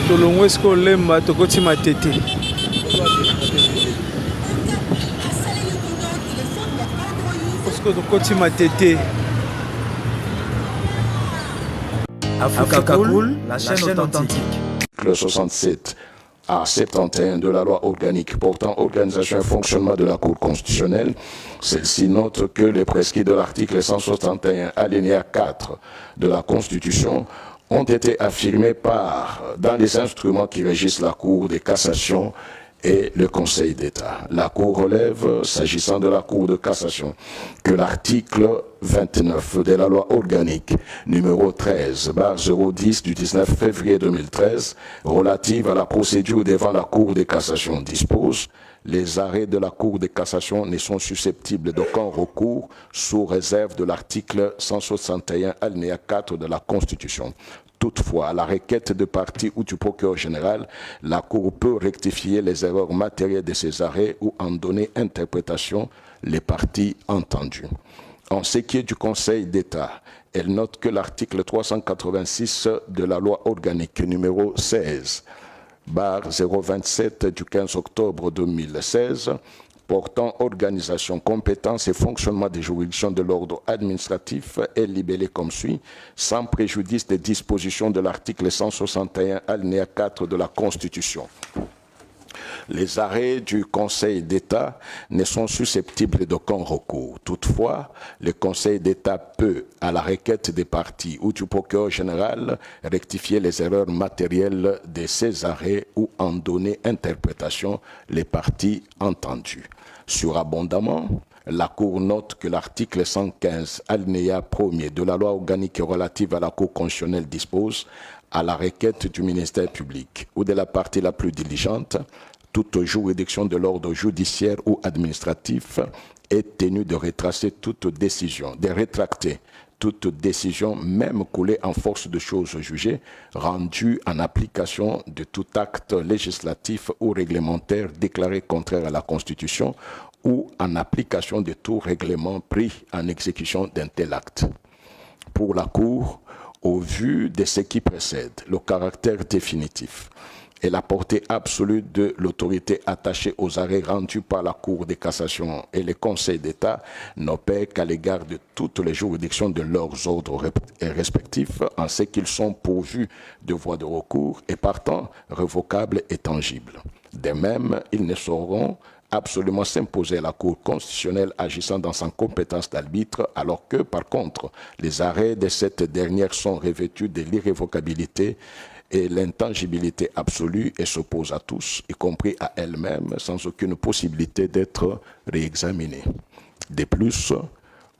Tolongwesko lemba tokoti matete. Osko tokoti matete. Africa Cool, la chaîne authentique. Le 67 à 71 de la loi organique portant organisation et fonctionnement de la Cour constitutionnelle, celle-ci note que les prescrits de l'article 161 alinéa 4 de la Constitution ont été affirmés dans les instruments qui régissent la Cour de cassation et le Conseil d'État. La Cour relève, s'agissant de la Cour de cassation, que l'article 29 de la loi organique numéro 13/010 du 19 février 2013 relative à la procédure devant la Cour de cassation dispose: les arrêts de la Cour de cassation ne sont susceptibles d'aucun recours sous réserve de l'article 161 alinéa 4 de la Constitution. Toutefois, à la requête de partie ou du procureur général, la Cour peut rectifier les erreurs matérielles de ces arrêts ou en donner interprétation les parties entendues. En ce qui est du Conseil d'État, elle note que l'article 386 de la loi organique numéro 16/027 du 15 octobre 2016 portant organisation, compétence et fonctionnement des juridictions de l'ordre administratif est libellé comme suit: sans préjudice des dispositions de l'article 161 alinéa 4 de la Constitution. Les arrêts du Conseil d'État ne sont susceptibles d'aucun recours. Toutefois, le Conseil d'État peut, à la requête des parties ou du procureur général, rectifier les erreurs matérielles de ces arrêts ou en donner interprétation les parties entendues. Surabondamment, la Cour note que l'article 115, alinéa 1er de la loi organique relative à la Cour constitutionnelle dispose, à la requête du ministère public ou de la partie la plus diligente, toute juridiction de l'ordre judiciaire ou administratif est tenue de rétracter toute décision, de rétracter toute décision, même coulée en force de choses jugées, rendue en application de tout acte législatif ou réglementaire déclaré contraire à la Constitution ou en application de tout règlement pris en exécution d'un tel acte. Pour la Cour, au vu de ce qui précède, le caractère définitif et la portée absolue de l'autorité attachée aux arrêts rendus par la Cour de cassation et les conseils d'État n'opèrent qu'à l'égard de toutes les juridictions de leurs ordres respectifs en ce qu'ils sont pourvus de voies de recours et partant revocables et tangibles. De même, ils ne sauront absolument s'imposer à la Cour constitutionnelle agissant dans sa compétence d'arbitre, alors que, par contre, les arrêts de cette dernière sont revêtus de l'irrévocabilité et l'intangibilité absolue et s'opposent à tous, y compris à elle-même, sans aucune possibilité d'être réexaminée. De plus,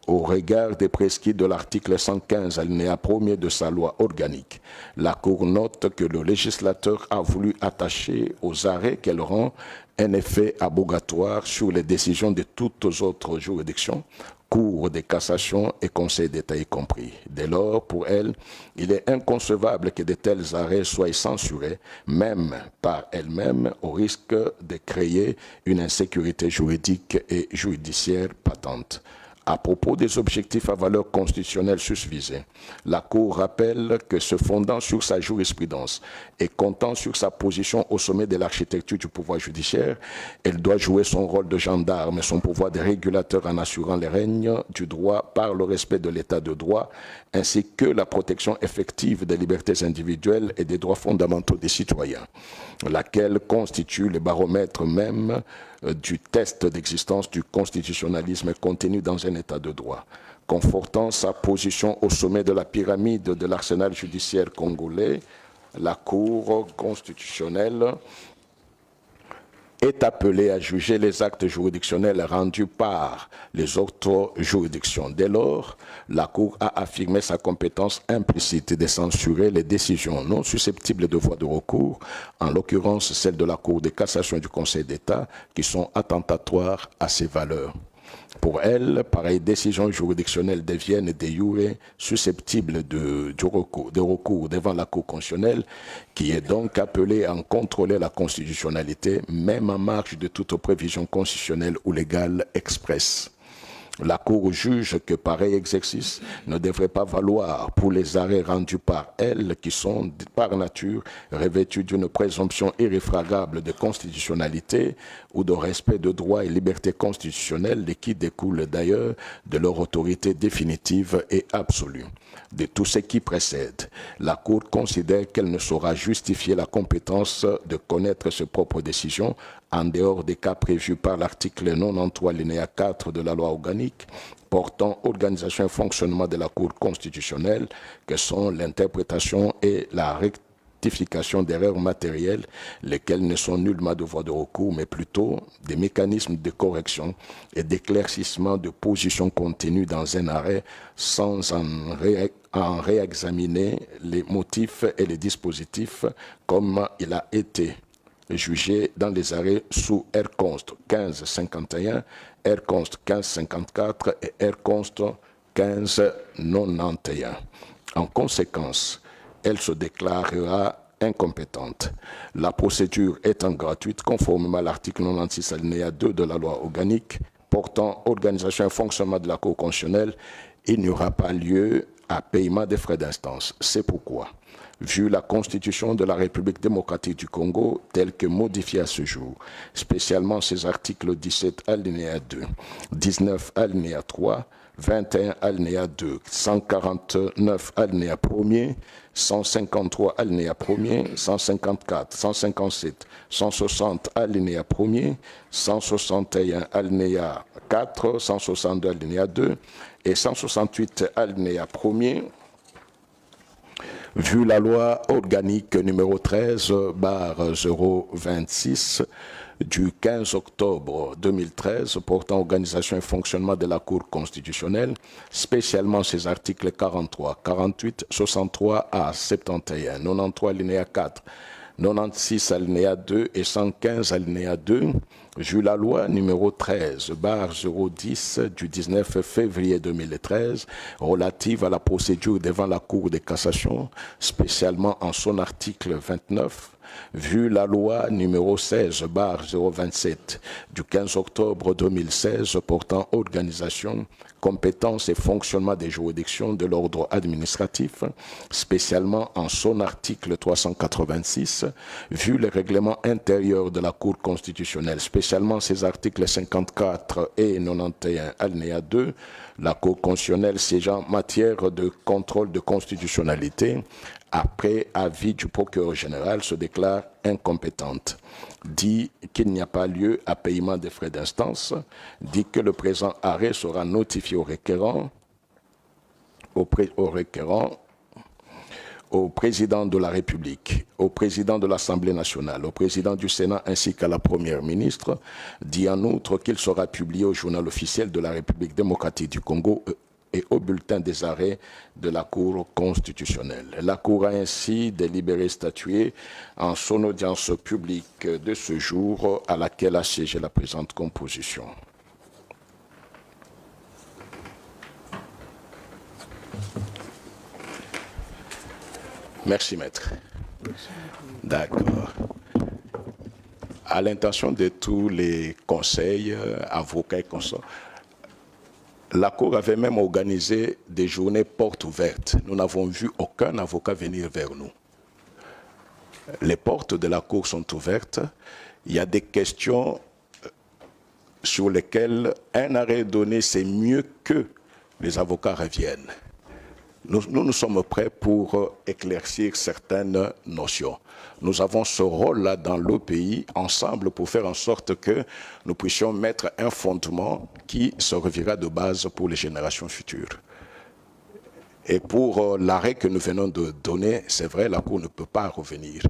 au regard des prescrits de l'article 115 alinéa 1er de sa loi organique, la Cour note que le législateur a voulu attacher aux arrêts qu'elle rend un effet abogatoire sur les décisions de toutes autres juridictions, Cour de cassation et Conseil d'État y compris. Dès lors, pour elle, il est inconcevable que de tels arrêts soient censurés, même par elle-même, au risque de créer une insécurité juridique et judiciaire patente. À propos des objectifs à valeur constitutionnelle susvisés, la Cour rappelle que se fondant sur sa jurisprudence et comptant sur sa position au sommet de l'architecture du pouvoir judiciaire, elle doit jouer son rôle de gendarme et son pouvoir de régulateur en assurant le règne du droit par le respect de l'état de droit, ainsi que la protection effective des libertés individuelles et des droits fondamentaux des citoyens, laquelle constitue le baromètre même du test d'existence du constitutionnalisme contenu dans un état de droit. Confortant sa position au sommet de la pyramide de l'arsenal judiciaire congolais, la Cour constitutionnelle est appelée à juger les actes juridictionnels rendus par les autres juridictions. Dès lors, la Cour a affirmé sa compétence implicite de censurer les décisions non susceptibles de voie de recours, en l'occurrence celles de la Cour de cassation et du Conseil d'État, qui sont attentatoires à ces valeurs. Pour elle, pareilles décisions juridictionnelles deviennent de jure susceptibles de recours devant la Cour constitutionnelle, qui est donc appelée à en contrôler la constitutionnalité, même en marge de toute prévision constitutionnelle ou légale expresse. La Cour juge que pareil exercice ne devrait pas valoir pour les arrêts rendus par elle qui sont, par nature, revêtus d'une présomption irréfragable de constitutionnalité ou de respect de droits et libertés constitutionnelles et qui découlent d'ailleurs de leur autorité définitive et absolue. De tout ce qui précède, la Cour considère qu'elle ne saura justifier la compétence de connaître ses propres décisions en dehors des cas prévus par l'article 93 alinéa 4 de la loi organique portant organisation et fonctionnement de la Cour constitutionnelle, que sont l'interprétation et la rectification d'erreurs matérielles, lesquelles ne sont nullement de voie de recours, mais plutôt des mécanismes de correction et d'éclaircissement de positions contenues dans un arrêt sans en réexaminer les motifs et les dispositifs comme il a été jugé dans les arrêts sous R-Const 1551, R-Const 1554 et R-Const 1591. En conséquence, elle se déclarera incompétente. La procédure étant gratuite, conformément à l'article 96 alinéa 2 de la loi organique portant organisation et fonctionnement de la Cour constitutionnelle, il n'y aura pas lieu à paiement des frais d'instance. C'est pourquoi, vu la Constitution de la République démocratique du Congo telle que modifiée à ce jour, spécialement ses articles 17 alinéa 2, 19 alinéa 3, 21 alinéa 2, 149 alinéa 1er, 153 alinéa 1er, 154, 157, 160 alinéa 1er, 161 alinéa 4, 162 alinéa 2 et 168 alinéa 1er, vu la loi organique numéro 13/026 du 15 octobre 2013 portant organisation et fonctionnement de la Cour constitutionnelle, spécialement ses articles 43, 48, 63 à 71, 93 alinéa 4, 96 alinéa 2 et 115 alinéa 2, vu la loi numéro 13/010 du 19 février 2013 relative à la procédure devant la Cour de cassation, spécialement en son article 29, vu la loi numéro 16/027 du 15 octobre 2016 portant organisation, compétences et fonctionnement des juridictions de l'ordre administratif, spécialement en son article 386, vu le règlement intérieur de la Cour constitutionnelle, spécialement ses articles 54 et 91 alinéa 2, la Cour constitutionnelle siégeant en matière de contrôle de constitutionnalité, après avis du procureur général, se déclare incompétente. Dit qu'il n'y a pas lieu à paiement des frais d'instance, dit que le présent arrêt sera notifié au requérant, au président de la République, au président de l'Assemblée nationale, au président du Sénat ainsi qu'à la Première ministre, dit en outre qu'il sera publié au journal officiel de la République démocratique du Congo et au bulletin des arrêts de la Cour constitutionnelle. La Cour a ainsi délibéré statué en son audience publique de ce jour à laquelle a siégé la présente composition. Merci, maître. D'accord. À l'intention de tous les conseils, avocats et consorts, la Cour avait même organisé des journées portes ouvertes. Nous n'avons vu aucun avocat venir vers nous. Les portes de la Cour sont ouvertes. Il y a des questions sur lesquelles un arrêt donné, c'est mieux que les avocats reviennent. Nous sommes prêts pour éclaircir certaines notions. Nous avons ce rôle-là dans le pays, ensemble, pour faire en sorte que nous puissions mettre un fondement qui servira de base pour les générations futures. Et pour l'arrêt que nous venons de donner, c'est vrai, la Cour ne peut pas revenir.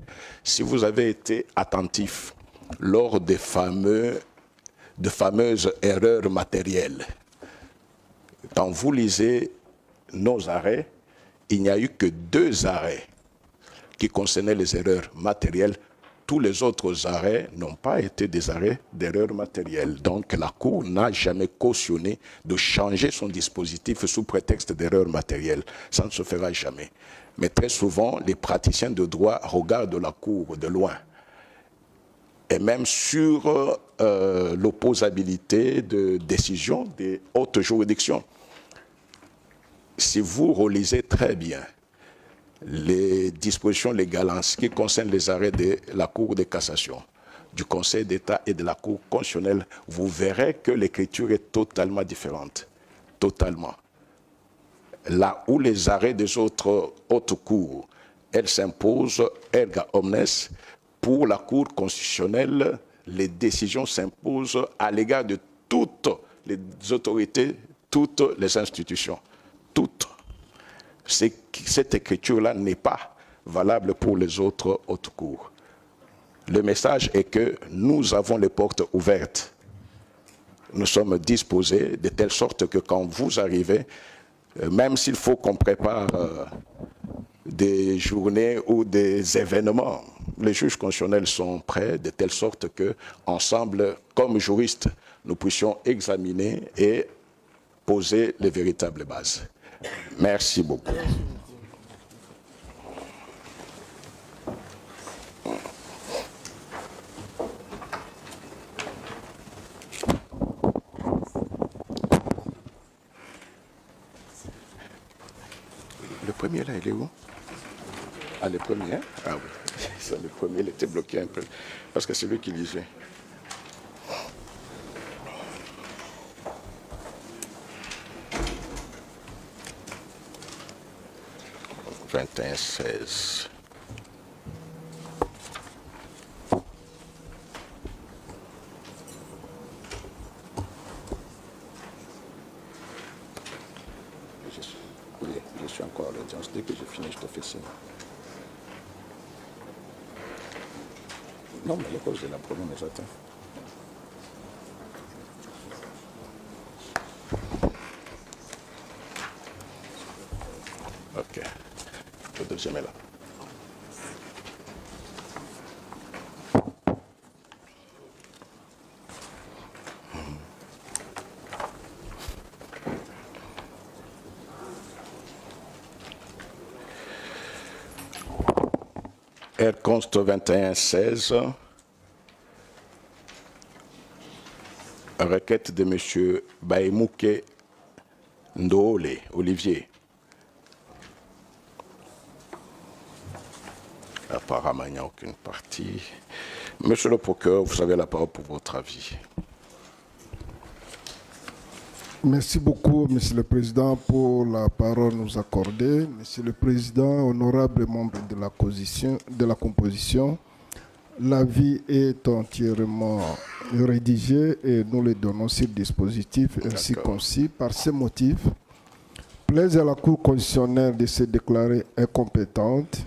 Si vous avez été attentif lors des fameuses erreurs matérielles, quand vous lisez nos arrêts, il n'y a eu que 2 arrêts qui concernaient les erreurs matérielles. Tous les autres arrêts n'ont pas été des arrêts d'erreurs matérielles. Donc la Cour n'a jamais cautionné de changer son dispositif sous prétexte d'erreurs matérielles. Ça ne se fera jamais. Mais très souvent, les praticiens de droit regardent la Cour de loin. Et même sur l'opposabilité de décisions des hautes juridictions. Si vous relisez très bien les dispositions légales en ce qui concerne les arrêts de la Cour de cassation, du Conseil d'État et de la Cour constitutionnelle, vous verrez que l'écriture est totalement différente. Totalement. Là où les arrêts des autres hautes cours, elles s'imposent erga omnes, pour la Cour constitutionnelle, les décisions s'imposent à l'égard de toutes les autorités, toutes les institutions. Toutes. Cette écriture-là n'est pas valable pour les autres hautes cours. Le message est que nous avons les portes ouvertes. Nous sommes disposés de telle sorte que quand vous arrivez, même s'il faut qu'on prépare des journées ou des événements, les juges constitutionnels sont prêts de telle sorte que, ensemble, comme juristes, nous puissions examiner et poser les véritables bases. Merci beaucoup. Le premier là, il est où? Ah, le premier, hein? Ah oui, c'est le premier, il était bloqué un peu, parce que c'est lui qui lisait. 21-16. Oui, je suis encore à l'audience. Dès que je finis, je te fais signe. Non, mais la cause de la problème est atteinte. Ok. Le deuxième est là. R. Const 21-16. Requête de M. Baemouke Ndole, Olivier. Apparemment, il n'y a aucune partie. Monsieur le procureur, vous avez la parole pour votre avis. Merci beaucoup, Monsieur le Président, pour la parole nous accordée. Monsieur le Président, honorable membre de la composition, l'avis est entièrement rédigé et nous le donnons sur dispositif ainsi concis. Par ces motifs, plaise à la Cour constitutionnelle de se déclarer incompétente,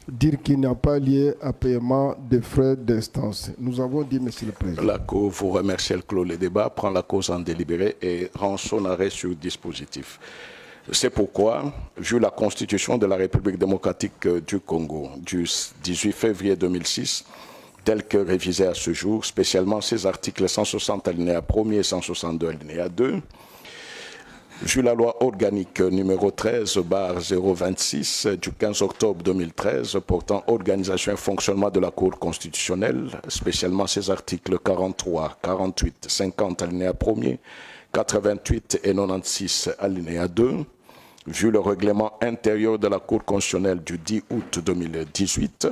dire qu'il n'y a pas lieu à paiement de frais d'instance. Nous avons dit, Monsieur le Président. La Cour vous remercie, elle clôt le débat, prend la cause en délibéré et rend son arrêt sur dispositif. C'est pourquoi, vu la Constitution de la République démocratique du Congo du 18 février 2006, telle que révisée à ce jour, spécialement ses articles 160 alinéa 1er et 162 alinéa 2, vu la loi organique numéro 13/026 du 15 octobre 2013 portant organisation et fonctionnement de la Cour constitutionnelle, spécialement ses articles 43, 48, 50 alinéa 1er, 88 et 96 alinéa 2, vu le règlement intérieur de la Cour constitutionnelle du 10 août 2018,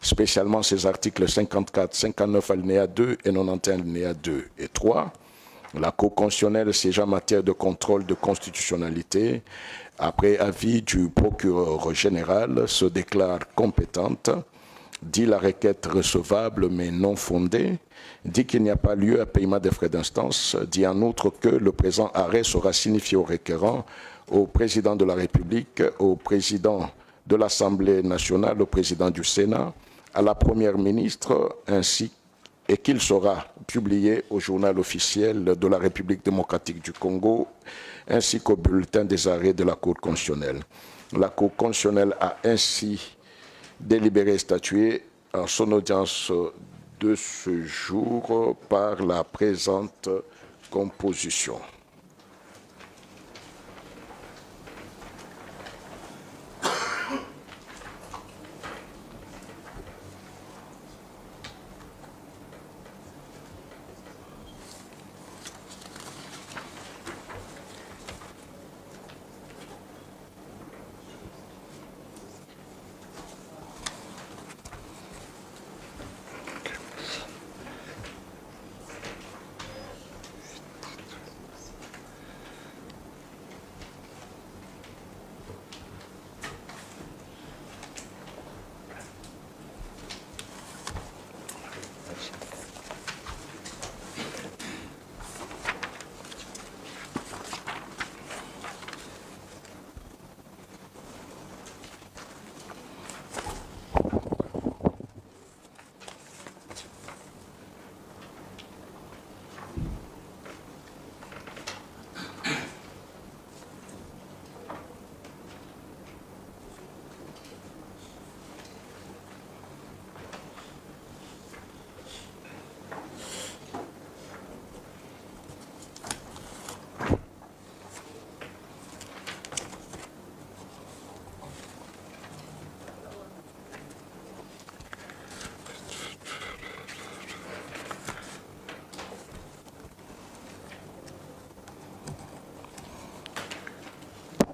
spécialement ses articles 54, 59 alinéa 2 et 91 alinéa 2 et 3, la Cour constitutionnelle siégeant en matière de contrôle de constitutionnalité, après avis du procureur général, se déclare compétente, dit la requête recevable mais non fondée, dit qu'il n'y a pas lieu à paiement des frais d'instance, dit en outre que le présent arrêt sera signifié au requérant, au président de la République, au président de l'Assemblée nationale, au président du Sénat, à la Première ministre, ainsi et qu'il sera publié au journal officiel de la République démocratique du Congo, ainsi qu'au bulletin des arrêts de la Cour constitutionnelle. La Cour constitutionnelle a ainsi délibéré et statué en son audience de ce jour par la présente composition.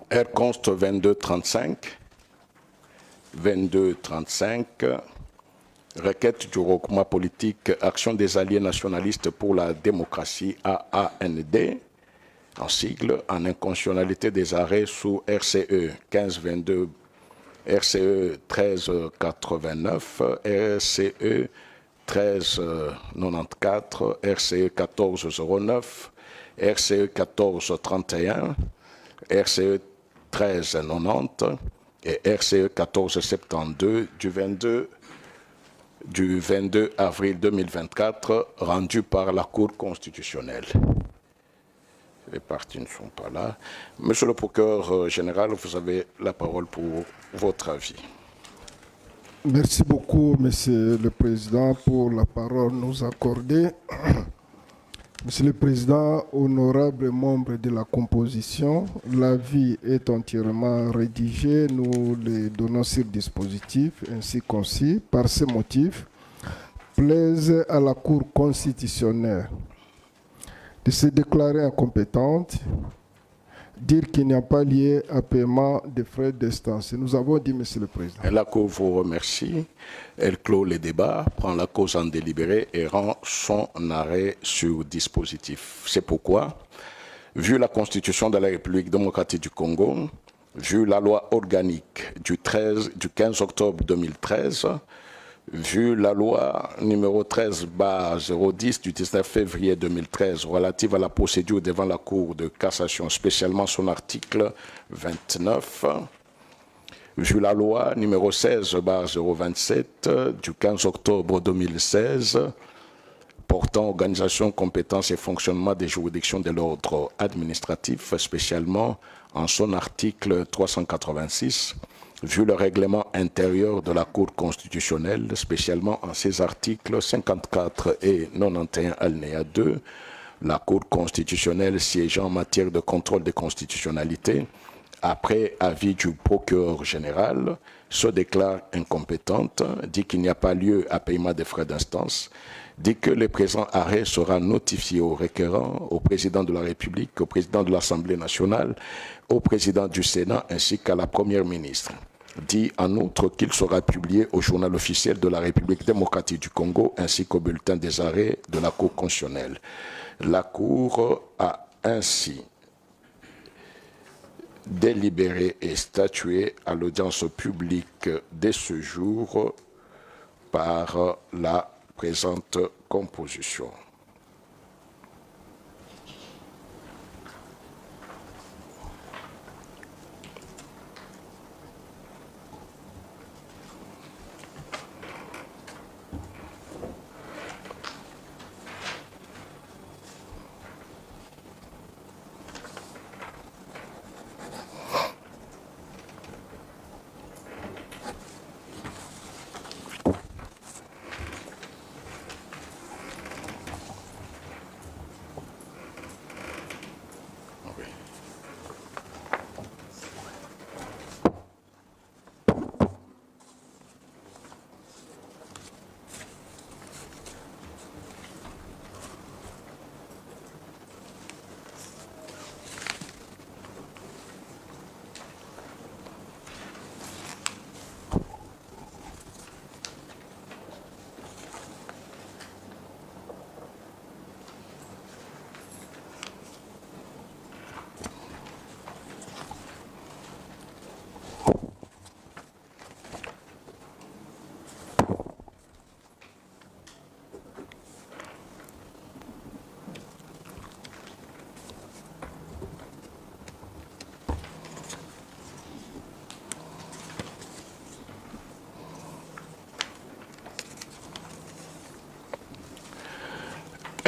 R. Const 22-35, requête du regroupement politique Action des alliés nationalistes pour la démocratie AAND, en sigle, en inconstitutionnalité des arrêts sous RCE 1522, RCE 1389, RCE 1394, RCE 1409, RCE 1431, RCE 1390 et RCE 1472 du 22 avril 2024, rendu par la Cour constitutionnelle. Les parties ne sont pas là. Monsieur le procureur général, vous avez la parole pour votre avis. Merci beaucoup, Monsieur le Président, pour la parole nous accordée. Monsieur le Président, honorables membres de la composition, l'avis est entièrement rédigé. Nous les donnons sur dispositif ainsi concis. Par ces motifs, plaise à la Cour constitutionnelle de se déclarer incompétente, dire qu'il n'y a pas lié à paiement des frais d'instance. Nous avons dit, Monsieur le Président. La Cour vous remercie. Elle clôt les débats, prend la cause en délibéré et rend son arrêt sur dispositif. C'est pourquoi, vu la Constitution de la République démocratique du Congo, vu la loi organique du 15 octobre 2013, vu la loi numéro 13/010 du 19 février 2013 relative à la procédure devant la Cour de cassation, spécialement son article 29, vu la loi numéro 16/027 du 15 octobre 2016 portant organisation, compétences et fonctionnement des juridictions de l'ordre administratif, spécialement en son article 386, vu le règlement intérieur de la Cour constitutionnelle, spécialement en ses articles 54 et 91 alinéa 2, la Cour constitutionnelle siégeant en matière de contrôle de constitutionnalité, après avis du procureur général, se déclare incompétente, dit qu'il n'y a pas lieu à paiement des frais d'instance, dit que le présent arrêt sera notifié au requérant, au président de la République, au président de l'Assemblée nationale, au président du Sénat ainsi qu'à la Première ministre. Dit en outre qu'il sera publié au journal officiel de la République démocratique du Congo ainsi qu'au bulletin des arrêts de la Cour constitutionnelle. La Cour a ainsi délibéré et statué à l'audience publique de ce jour par la présente composition.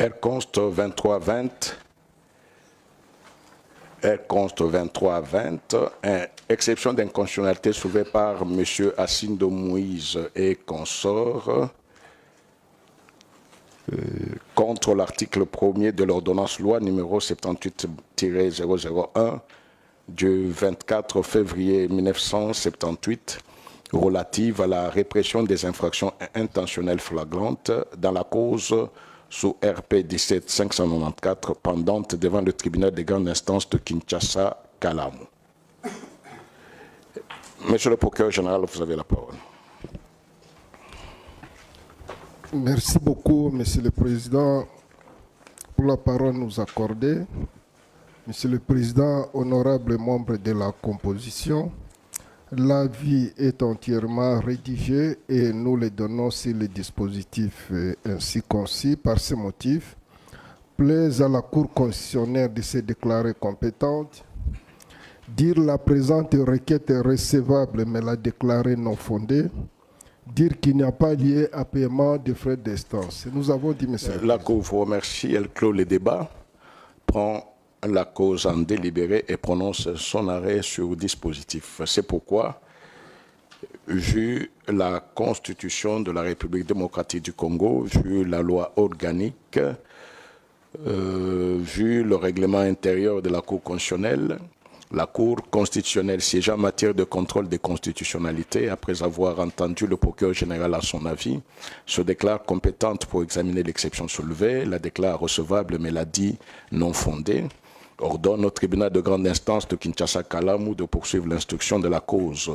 Elle conste 23-20. Elle conste 23-20. Exception d'inconstitutionnalité soulevée par M. Assindo Moïse et consorts contre l'article 1er de l'ordonnance loi numéro 78-001 du 24 février 1978 relative à la répression des infractions intentionnelles flagrantes dans la cause sous RP 17-594 pendante devant le tribunal de grande instance de Kinshasa, Kalamu. Monsieur le procureur général, vous avez la parole. Merci beaucoup, Monsieur le Président, pour la parole nous accorder. Monsieur le Président, honorables membres de la composition, l'avis est entièrement rédigé et nous le donnons sur le dispositif ainsi concis. Par ce motif, plaise à la Cour constitutionnelle de se déclarer compétente, dire la présente requête est recevable mais la déclarer non fondée, dire qu'il n'y a pas lié à paiement de frais d'instance. Nous avons dit, monsieur le Président. La Cour vous remercie, elle clôt les débats, prend la cause en délibéré et prononce son arrêt sur dispositif. C'est pourquoi, vu la Constitution de la République démocratique du Congo, vu la loi organique Vu le règlement intérieur de la Cour constitutionnelle, la Cour constitutionnelle siégeant en matière de contrôle des constitutionnalités, après avoir entendu le procureur général à son avis, se déclare compétente pour examiner l'exception soulevée, la déclare recevable mais la dit non fondée, ordonne au tribunal de grande instance de Kinshasa-Kalamu de poursuivre l'instruction de la cause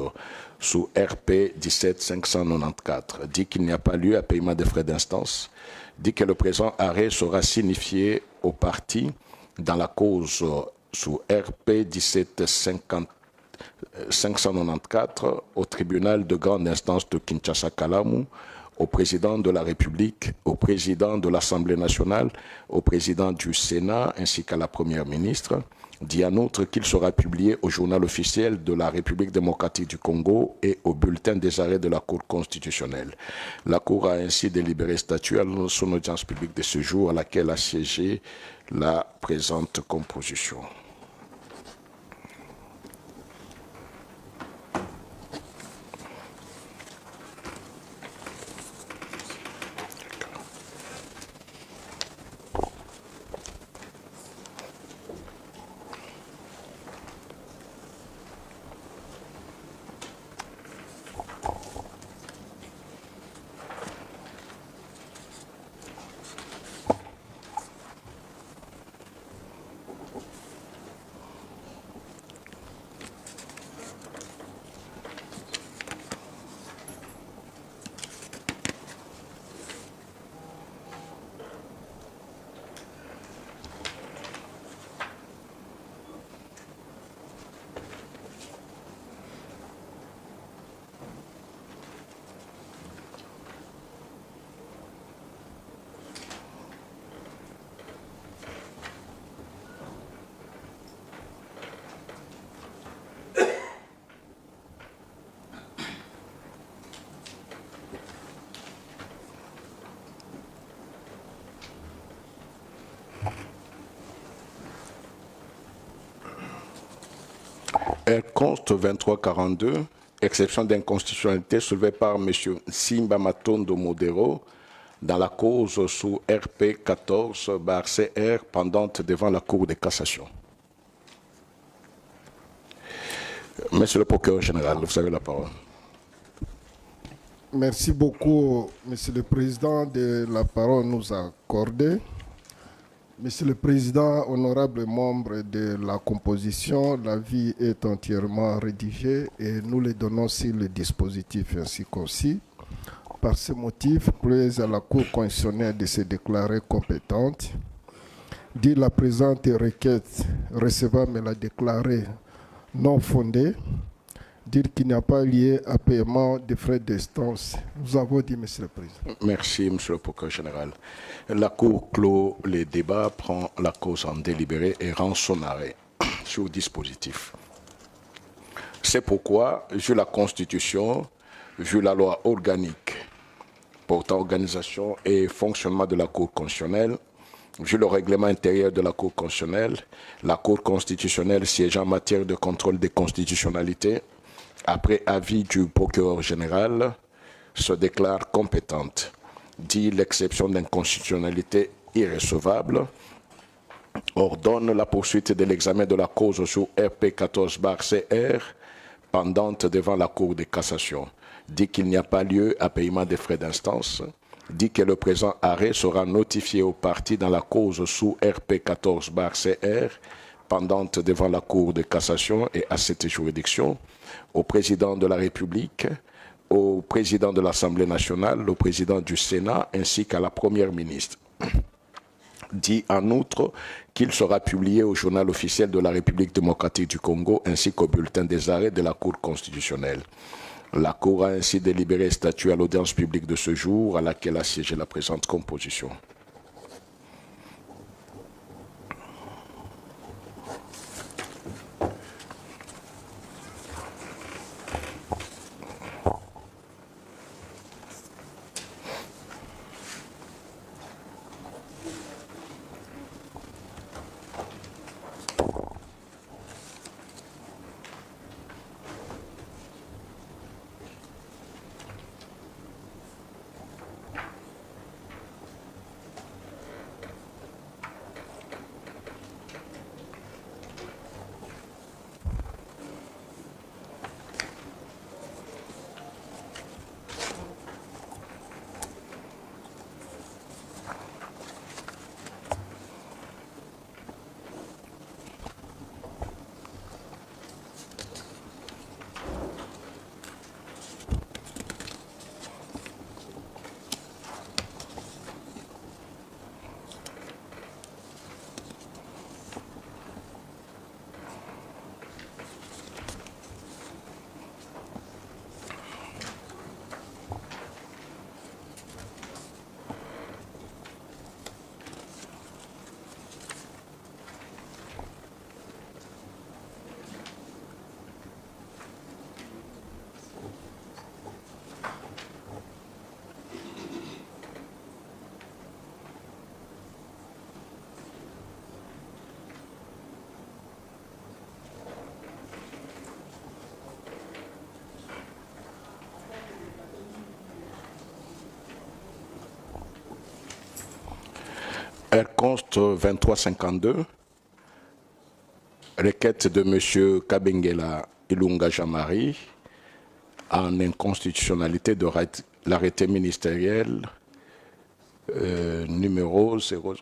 sous RP 17594, dit qu'il n'y a pas lieu à paiement des frais d'instance, dit que le présent arrêt sera signifié aux parties dans la cause sous RP 17594 au tribunal de grande instance de Kinshasa-Kalamu, au président de la République, au président de l'Assemblée nationale, au président du Sénat ainsi qu'à la Première ministre, dit en outre qu'il sera publié au journal officiel de la République démocratique du Congo et au bulletin des arrêts de la Cour constitutionnelle. La Cour a ainsi délibéré statuer à son audience publique de ce jour à laquelle a siégé la présente composition. Elle conste 2342, exception d'inconstitutionnalité soulevée par M. Simba Matondo Modero dans la cause sous RP 14/CR pendante devant la Cour de cassation. Monsieur le procureur général, vous avez la parole. Merci beaucoup, Monsieur le Président, de la parole nous accordée. Monsieur le Président, honorables membres de la composition, l'avis est entièrement rédigé et nous le donnons sur le dispositif ainsi concis. Par ce motif, plaise à la Cour constitutionnelle de se déclarer compétente. Dit la présente requête recevable la déclarer non fondée. Dire qu'il n'y a pas lié à paiement des frais d'instance. Nous avons dit, Monsieur le Président. Merci, Monsieur le procureur général. La Cour clôt les débats, prend la cause en délibéré et rend son arrêt sur le dispositif. C'est pourquoi, vu la Constitution, vu la loi organique portant organisation et fonctionnement de la Cour constitutionnelle, vu le règlement intérieur de la Cour constitutionnelle, la Cour constitutionnelle siégeant en matière de contrôle des constitutionnalités, après avis du procureur général, se déclare compétente, dit l'exception d'inconstitutionnalité irrecevable, ordonne la poursuite de l'examen de la cause sous RP 14/CR pendante devant la Cour de cassation, dit qu'il n'y a pas lieu à paiement des frais d'instance, dit que le présent arrêt sera notifié aux parties dans la cause sous RP 14/CR pendante devant la Cour de cassation et à cette juridiction, au président de la République, au président de l'Assemblée nationale, au président du Sénat ainsi qu'à la Première ministre. Dit en outre qu'il sera publié au journal officiel de la République démocratique du Congo ainsi qu'au bulletin des arrêts de la Cour constitutionnelle. La Cour a ainsi délibéré et statué à l'audience publique de ce jour à laquelle a siégé la présente composition. Elle conste 2352. Requête de M. Kabengela Ilunga Jean-Marie en inconstitutionnalité de l'arrêté ministériel numéro 0.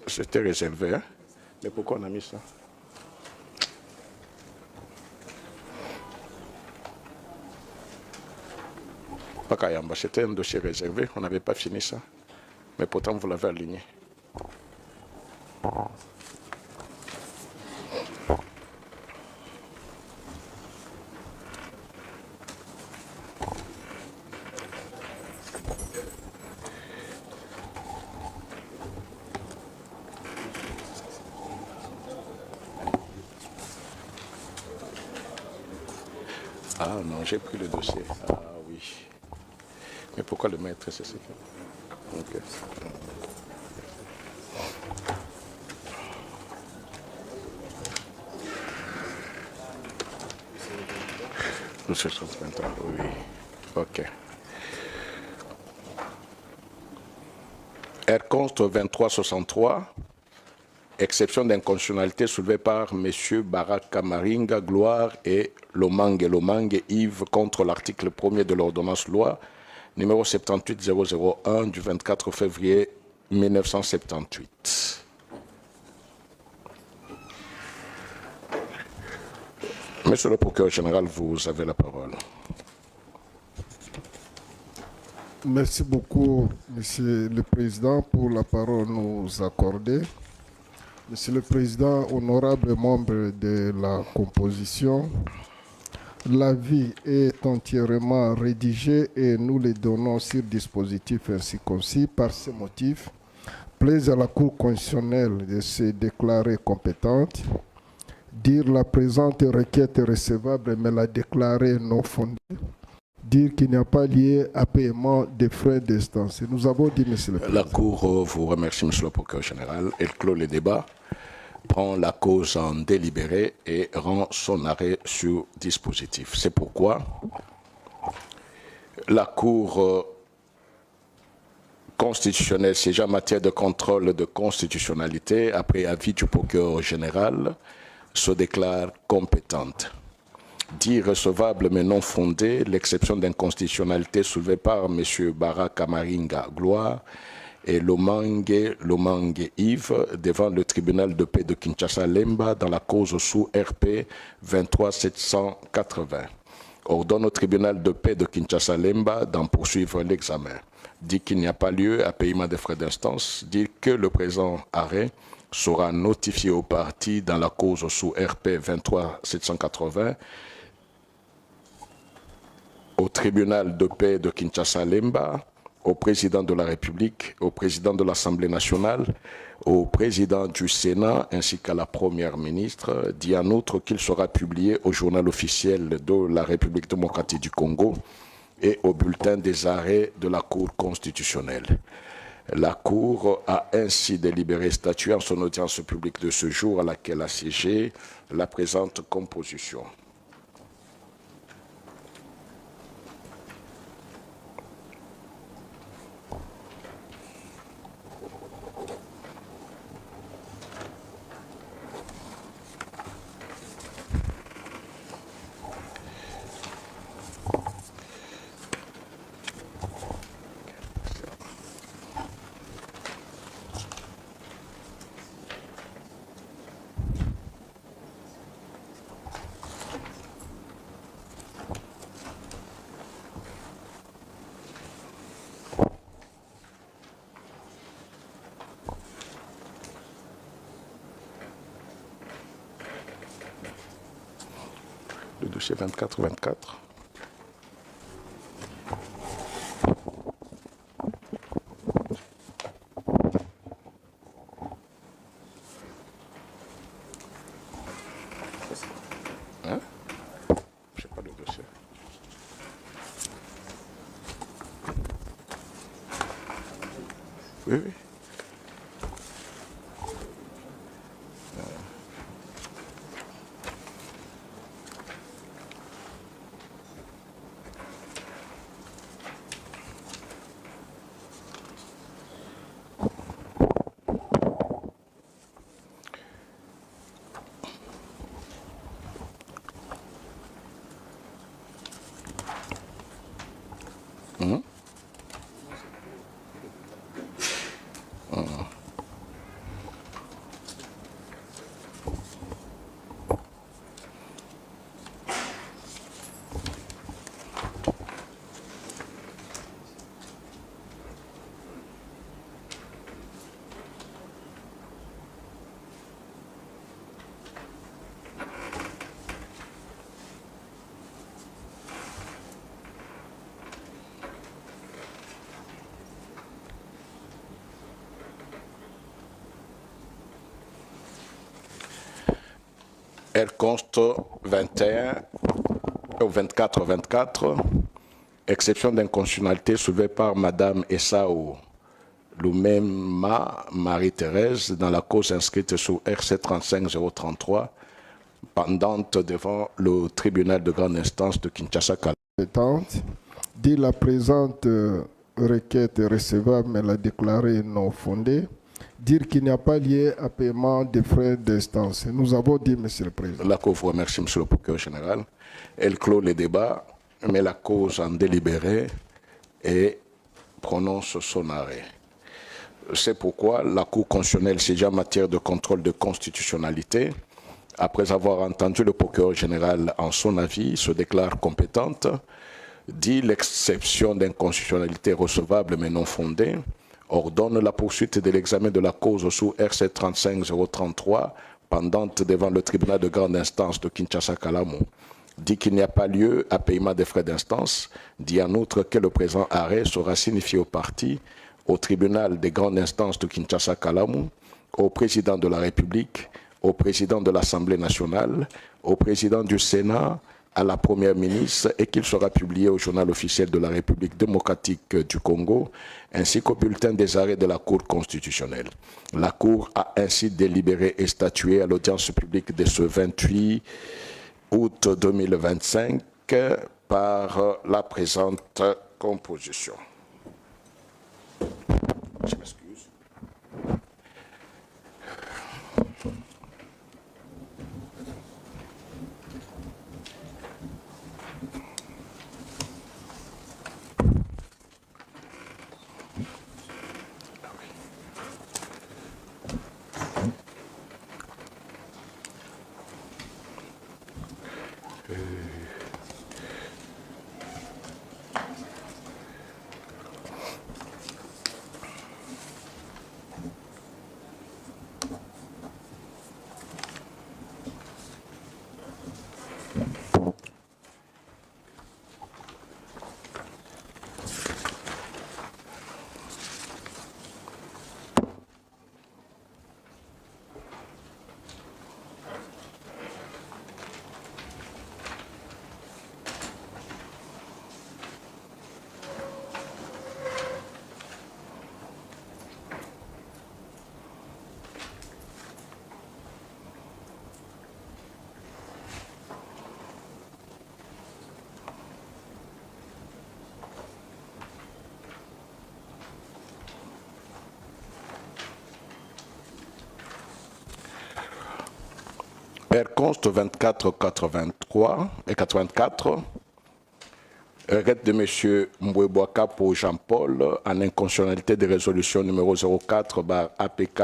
C'était réservé, hein? Mais pourquoi on a mis ça? Pas Kayamba, c'était un dossier réservé, on n'avait pas fini ça. Mais pourtant, vous l'avez aligné. Ah non, j'ai pris le dossier. Ah oui. Mais pourquoi le maître, c'est ça? Ok. Le 623, oui. Ok. Elle conste 2363. Exception d'inconstitutionnalité soulevée par M. Baraka Maringa, Gloire et Lomangue Yves contre l'article 1er de l'ordonnance loi numéro 78001 du 24 février 1978. Monsieur le procureur général, vous avez la parole. Merci beaucoup, Monsieur le Président, pour la parole nous accorder. Monsieur le Président, honorables membres de la composition, l'avis est entièrement rédigé et nous le donnons sur dispositif ainsi concis. Par ce motif, plaise à la Cour constitutionnelle de se déclarer compétente, dire la présente requête est recevable mais la déclarer non fondée, dire qu'il n'y a pas lié à paiement des frais d'instance. Nous avons dit, Monsieur le Président. La Cour vous remercie, Monsieur le procureur général. Elle clôt le débat, prend la cause en délibéré et rend son arrêt sur dispositif. C'est pourquoi la Cour constitutionnelle siégeant en matière de contrôle de constitutionnalité, après avis du procureur général, se déclare compétente. Dit recevable mais non fondée, l'exception d'inconstitutionnalité soulevée par M. Baraka Maringa Gloire et Lomangue Yves devant le tribunal de paix de Kinshasa Lemba dans la cause sous RP 23780. Ordonne au tribunal de paix de Kinshasa Lemba d'en poursuivre l'examen. Dit qu'il n'y a pas lieu à paiement des frais d'instance. Dit que le présent arrêt sera notifié aux parties dans la cause sous RP 23780 au tribunal de paix de Kinshasa Lemba, au président de la République, au président de l'Assemblée nationale, au président du Sénat ainsi qu'à la première ministre. Dit en outre qu'il sera publié au journal officiel de la République démocratique du Congo et au bulletin des arrêts de la Cour constitutionnelle. La Cour a ainsi délibéré statuer en son audience publique de ce jour à laquelle a siégé la présente composition. Le dossier 24-24. Hein? Je sais pas le dossier. Oui, oui. Elle conste 21 au 24, exception d'inconstitutionnalité soulevée par Madame Essao Loumema Marie-Thérèse dans la cause inscrite sous RC 35033, pendante devant le tribunal de grande instance de Kinshasa. Dit la présente requête est recevable, mais la déclarée non fondée. Dire qu'il n'y a pas lié à paiement des frais d'instance. Nous avons dit, Monsieur le Président. La Cour vous remercie, Monsieur le procureur général. Elle clôt les débats, met la cause en délibéré et prononce son arrêt. C'est pourquoi la Cour constitutionnelle saisie en matière de contrôle de constitutionnalité, après avoir entendu le procureur général en son avis, se déclare compétente, dit l'exception d'inconstitutionnalité recevable mais non fondée, ordonne la poursuite de l'examen de la cause sous RC 35033 pendante devant le tribunal de grande instance de Kinshasa-Kalamu, dit qu'il n'y a pas lieu à paiement des frais d'instance, dit en outre que le présent arrêt sera signifié aux parties, au tribunal des grandes instances de Kinshasa-Kalamu, au président de la République, au président de l'Assemblée nationale, au président du Sénat, à la Première ministre et qu'il sera publié au journal officiel de la République démocratique du Congo, ainsi qu'au bulletin des arrêts de la Cour constitutionnelle. La Cour a ainsi délibéré et statué à l'audience publique de ce 28 août 2025 par la présente composition. Je m'excuse. Elle conste 24-83 et 84. Requête de M. Mbouébouaka pour Jean-Paul en inconstitutionnalité de résolution numéro 04 APK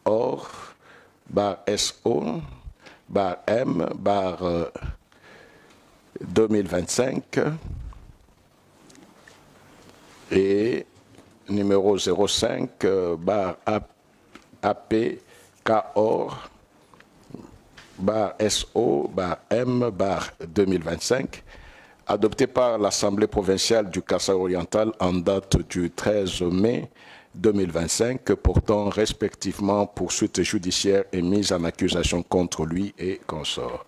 or SO M 2025 et numéro 05 APK or SO M 2025, adopté par l'Assemblée provinciale du Kasaï oriental en date du 13 mai 2025, portant respectivement poursuite judiciaire et mise en accusation contre lui et consorts.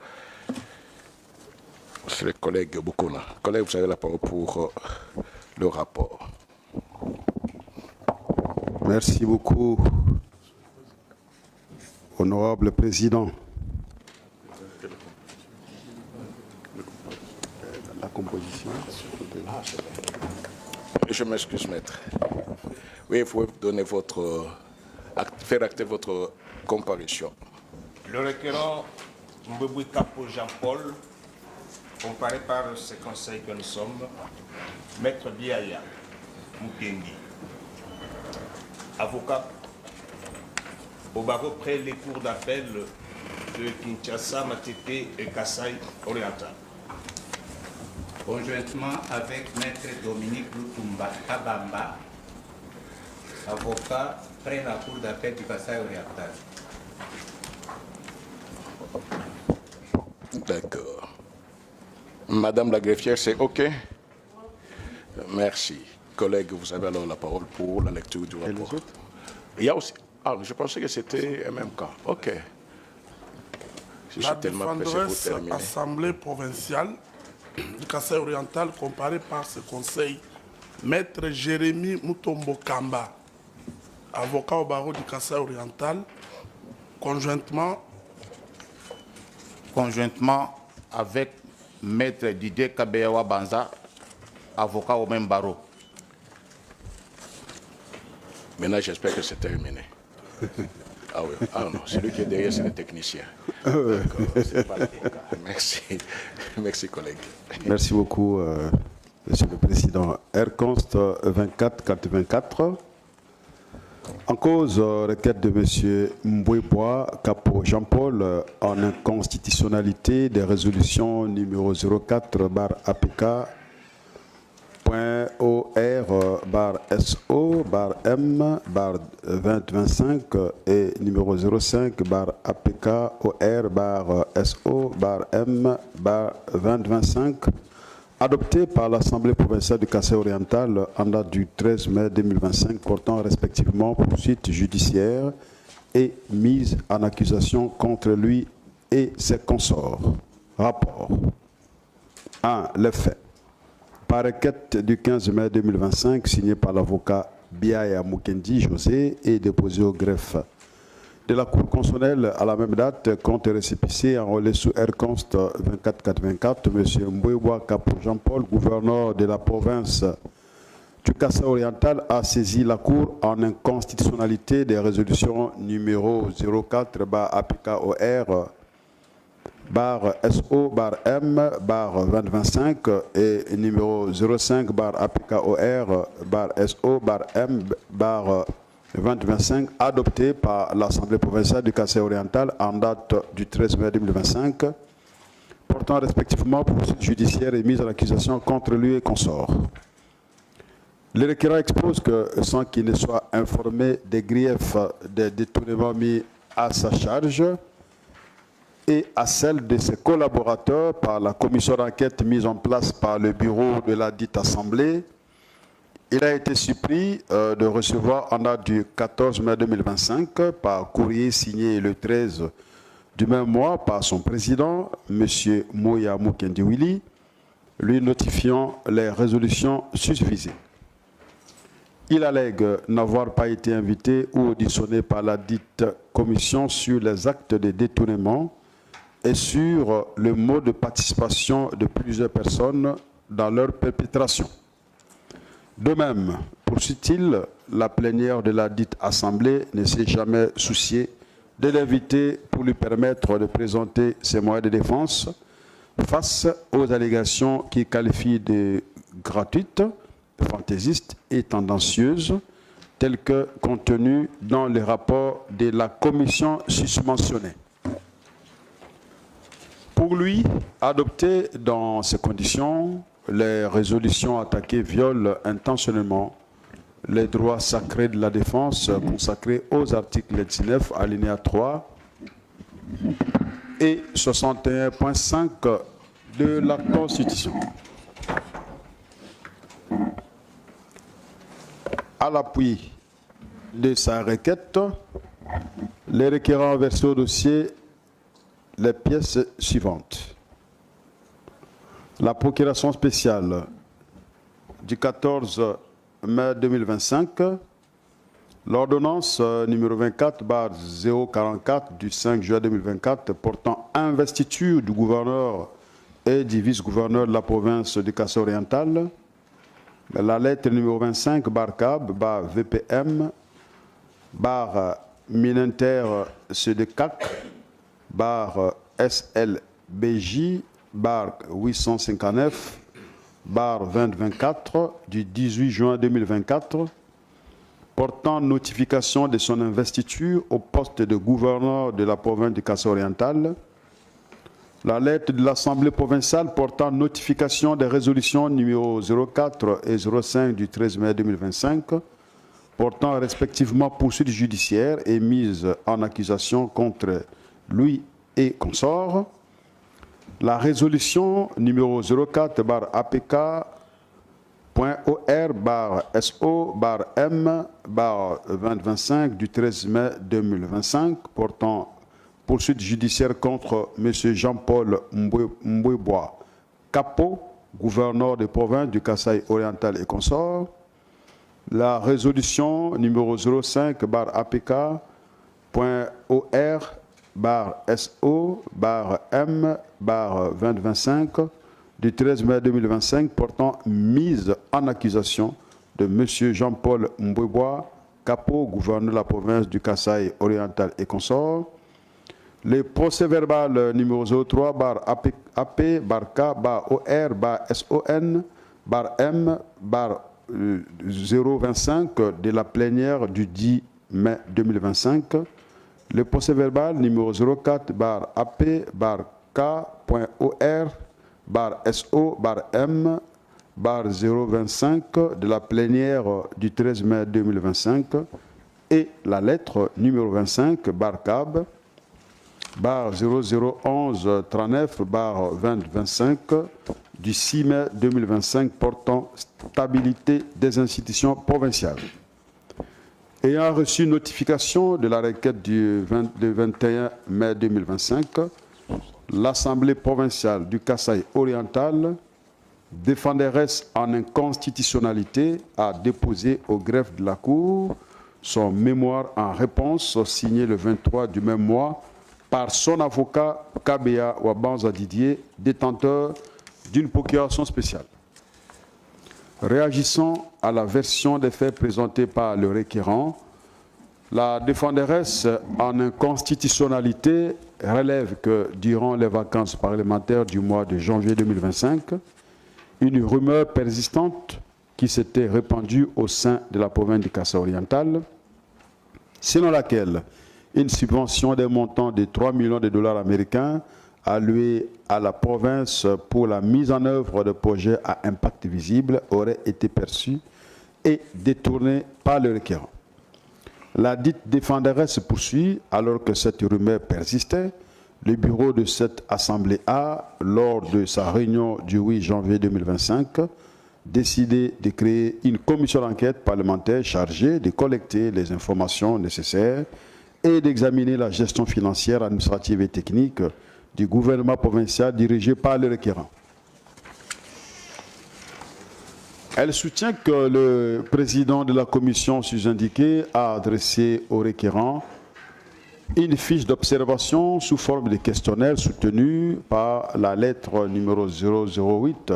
C'est le collègue Boukouna. Collègue, vous avez la parole pour le rapport. Merci beaucoup, honorable président. La composition. Je m'excuse, maître. Oui, vous pouvez donner faire acter votre comparution. Le requérant Mbeboué Capo Jean-Paul, comparé par ce conseil que nous sommes, maître Biaya Mukengi, avocat au barreau près les cours d'appel de Kinshasa, Matete et Kasaï oriental. Conjointement avec maître Dominique Lutumba Kabamba, avocat près la cour d'appel du Kasaï oriental. D'accord. Madame la greffière, c'est OK? Merci. Collègue, vous avez alors la parole pour la lecture du rapport. Il y a aussi... Ah, je pensais que c'était MMK. OK. Je suis tellement pressé pour terminer. Assemblée provinciale du Kasaï oriental comparée par ce conseil, Maître Jérémy Mutombo Kamba, avocat au barreau du Kasaï oriental, conjointement avec Maître Didier Kabeyawa Banza, avocat au même barreau. Maintenant, j'espère que c'est terminé. Ah oui, ah non, celui qui est derrière, c'est le technicien. C'est pas le cas. Merci. Merci, collègue. Merci beaucoup, Monsieur le Président. Airconst 2484. En cause, requête de M. Mbouébois Capo Jean-Paul en inconstitutionnalité des résolutions numéro 04/APK .OR/SO/M/2025 et numéro 05/APK-OR/SO/M/2025 adopté par l'Assemblée provinciale du Kasaï oriental en date du 13 mai 2025 portant respectivement poursuite judiciaire et mise en accusation contre lui et ses consorts. Rapport. 1. Les faits. Par requête du 15 mai 2025, signé par l'avocat Biaya Mukendi José et déposé au greffe de la Cour constitutionnelle à la même date, compte récépissé enrôlé sous Airconst 2484, M. Mbouébois Capo Jean-Paul, gouverneur de la province du Kasaï oriental, a saisi la Cour en inconstitutionnalité des résolutions numéro 04/APK-OR /SO/M/2025 et numéro 05/APK-OR/SO/M/2025 adopté par l'Assemblée provinciale du Kasaï oriental en date du 13 mai 2025, portant respectivement poursuite judiciaire et mise en accusation contre lui et consorts. Le requérant expose que, sans qu'il ne soit informé des griefs des détournements mis à sa charge, et à celle de ses collaborateurs par la commission d'enquête mise en place par le bureau de la dite Assemblée, il a été surpris de recevoir en date du 14 mai 2025 par courrier signé le 13 du même mois par son président, M. Moya Mukendi Willy, lui notifiant les résolutions susvisées. Il allègue n'avoir pas été invité ou auditionné par la dite commission sur les actes de détournement et sur le mode de participation de plusieurs personnes dans leur perpétration. De même, poursuit-il, la plénière de la dite Assemblée ne s'est jamais souciée de l'inviter pour lui permettre de présenter ses moyens de défense face aux allégations qu'il qualifie de gratuites, fantaisistes et tendancieuses, telles que contenues dans les rapports de la commission susmentionnée. Pour lui, adopter dans ces conditions, les résolutions attaquées violent intentionnellement les droits sacrés de la défense consacrés aux articles 19, alinéa 3 et 61.5 de la Constitution. À l'appui de sa requête, les requérants ont versé au dossier les pièces suivantes. La procuration spéciale du 14 mai 2025, l'ordonnance numéro 24/044 du 5 juin 2024 portant investiture du gouverneur et du vice-gouverneur de la province du Kasaï oriental, la lettre numéro 25/CAB/VPM Minenter CDCAC SLBJ 859 2024 du 18 juin 2024 portant notification de son investiture au poste de gouverneur de la province du Kasaï oriental, la lettre de l'Assemblée provinciale portant notification des résolutions numéro 04 et 05 du 13 mai 2025 portant respectivement poursuite judiciaire et mise en accusation contre lui et consorts, la résolution numéro 04/APK.OR/SO/M/2025 du 13 mai 2025 portant poursuite judiciaire contre M. Jean-Paul Mbouebois Capo, gouverneur de province du Kasaï oriental et consort. La résolution numéro 05-APK.OR-SO-M-2025 du 13 mai 2025 portant mise en accusation de M. Jean-Paul Mbouebois Capo, gouverneur de la province du Kasaï oriental et consort. Le procès-verbal numéro 03-AP-BAR-OR-SON-M-025 de la plénière du 10 mai 2025. Le procès-verbal numéro 04-AP-BAR-K.OR-SO-M-025 de la plénière du 13 mai 2025 et la lettre numéro 25 BAR-CAB bar 0011-39 bar 2025 du 6 mai 2025 portant stabilité des institutions provinciales. Ayant reçu notification de la requête du 21 mai 2025, l'Assemblée provinciale du Kasaï oriental, défenderesse en inconstitutionnalité, a déposé au greffe de la Cour son mémoire en réponse signé le 23 du même mois par son avocat Kabea Wabanza Didier, détenteur d'une procuration spéciale. Réagissant à la version des faits présentée par le requérant, la défenderesse en inconstitutionnalité relève que durant les vacances parlementaires du mois de janvier 2025, une rumeur persistante qui s'était répandue au sein de la province du Kasaï oriental, selon laquelle une subvention d'un montant de 3 millions de dollars américains allouée à la province pour la mise en œuvre de projets à impact visible aurait été perçue et détournée par le requérant. La dite défenderesse poursuit, alors que cette rumeur persistait, le bureau de cette Assemblée a, lors de sa réunion du 8 janvier 2025, décidé de créer une commission d'enquête parlementaire chargée de collecter les informations nécessaires et d'examiner la gestion financière, administrative et technique du gouvernement provincial dirigé par le requérant. Elle soutient que le président de la commission sus-indiquée a adressé au requérant une fiche d'observation sous forme de questionnaire soutenue par la lettre numéro 008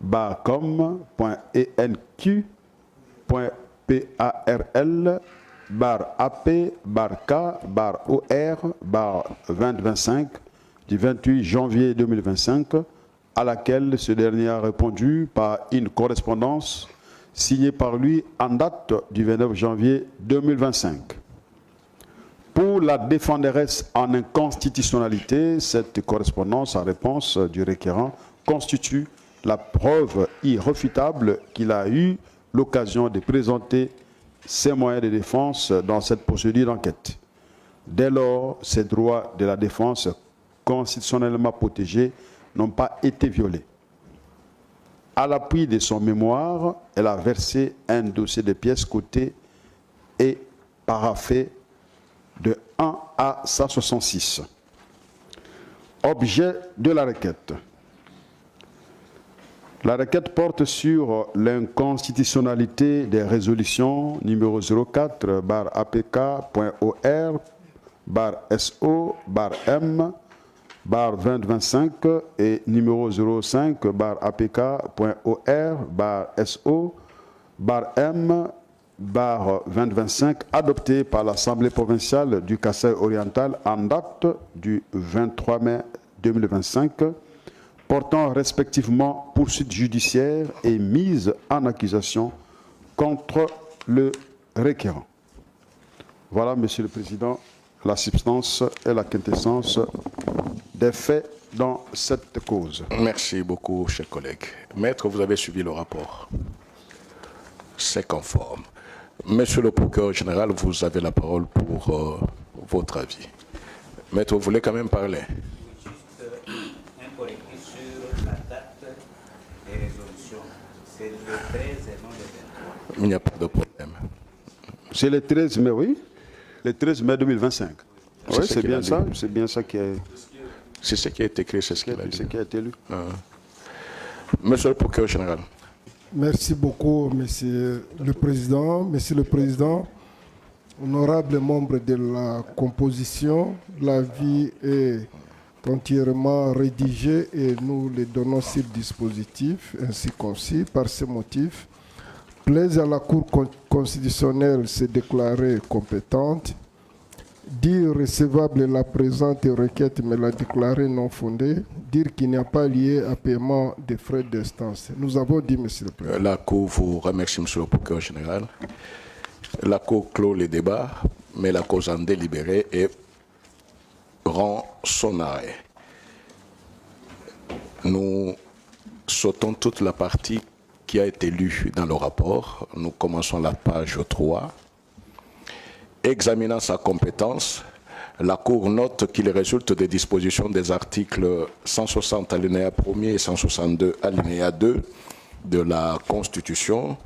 barcom.enq.parl bar AP, bar K, bar OR, bar 2025 du 28 janvier 2025, à laquelle ce dernier a répondu par une correspondance signée par lui en date du 29 janvier 2025. Pour la défenderesse en inconstitutionnalité, cette correspondance en réponse du requérant constitue la preuve irréfutable qu'il a eu l'occasion de présenter ses moyens de défense dans cette procédure d'enquête. Dès lors, ces droits de la défense constitutionnellement protégés n'ont pas été violés. À l'appui de son mémoire, elle a versé un dossier de pièces cotées et paraphé de 1 à 166. Objet de la requête. La requête porte sur l'inconstitutionnalité des résolutions numéro 04 bar APK.OR bar SO bar M bar 2025 et numéro 05 bar APK.OR bar SO bar M bar 2025 adopté par l'Assemblée provinciale du Kasaï oriental en date du 23 mai 2025 portant respectivement poursuite judiciaire et mise en accusation contre le requérant. Voilà, Monsieur le Président, la substance et la quintessence des faits dans cette cause. Merci beaucoup, chers collègues. Maître, vous avez suivi le rapport. C'est conforme. Monsieur le procureur général, vous avez la parole pour votre avis. Maître, vous voulez quand même parler? C'est le 13 et non le 23. Il n'y a pas de problème. C'est le 13 mai, oui. Le 13 mai 2025. Oui, c'est bien ça. C'est bien ça qui est. C'est ce qui est écrit, c'est ce qu'il a dit. C'est ce qui a été lu. Monsieur le procureur général. Merci beaucoup, Monsieur le Président. Monsieur le Président, honorables membres de la composition, l'avis est entièrement rédigé et nous le donnons sur dispositif ainsi concis. Par ce motif, plaise à la Cour constitutionnelle se déclarer compétente, dire recevable la présente requête mais la déclarer non fondée, dire qu'il n'y a pas lié à paiement des frais d'instance. Nous avons dit, Monsieur le Président. La Cour vous remercie, Monsieur le procureur général. La Cour clôt les débats, mais la cause en délibéré et rend son arrêt. Nous sautons toute la partie qui a été lue dans le rapport. Nous commençons la page 3. Examinant sa compétence, la Cour note qu'il résulte des dispositions des articles 160 alinéa 1er et 162 alinéa 2 de la Constitution,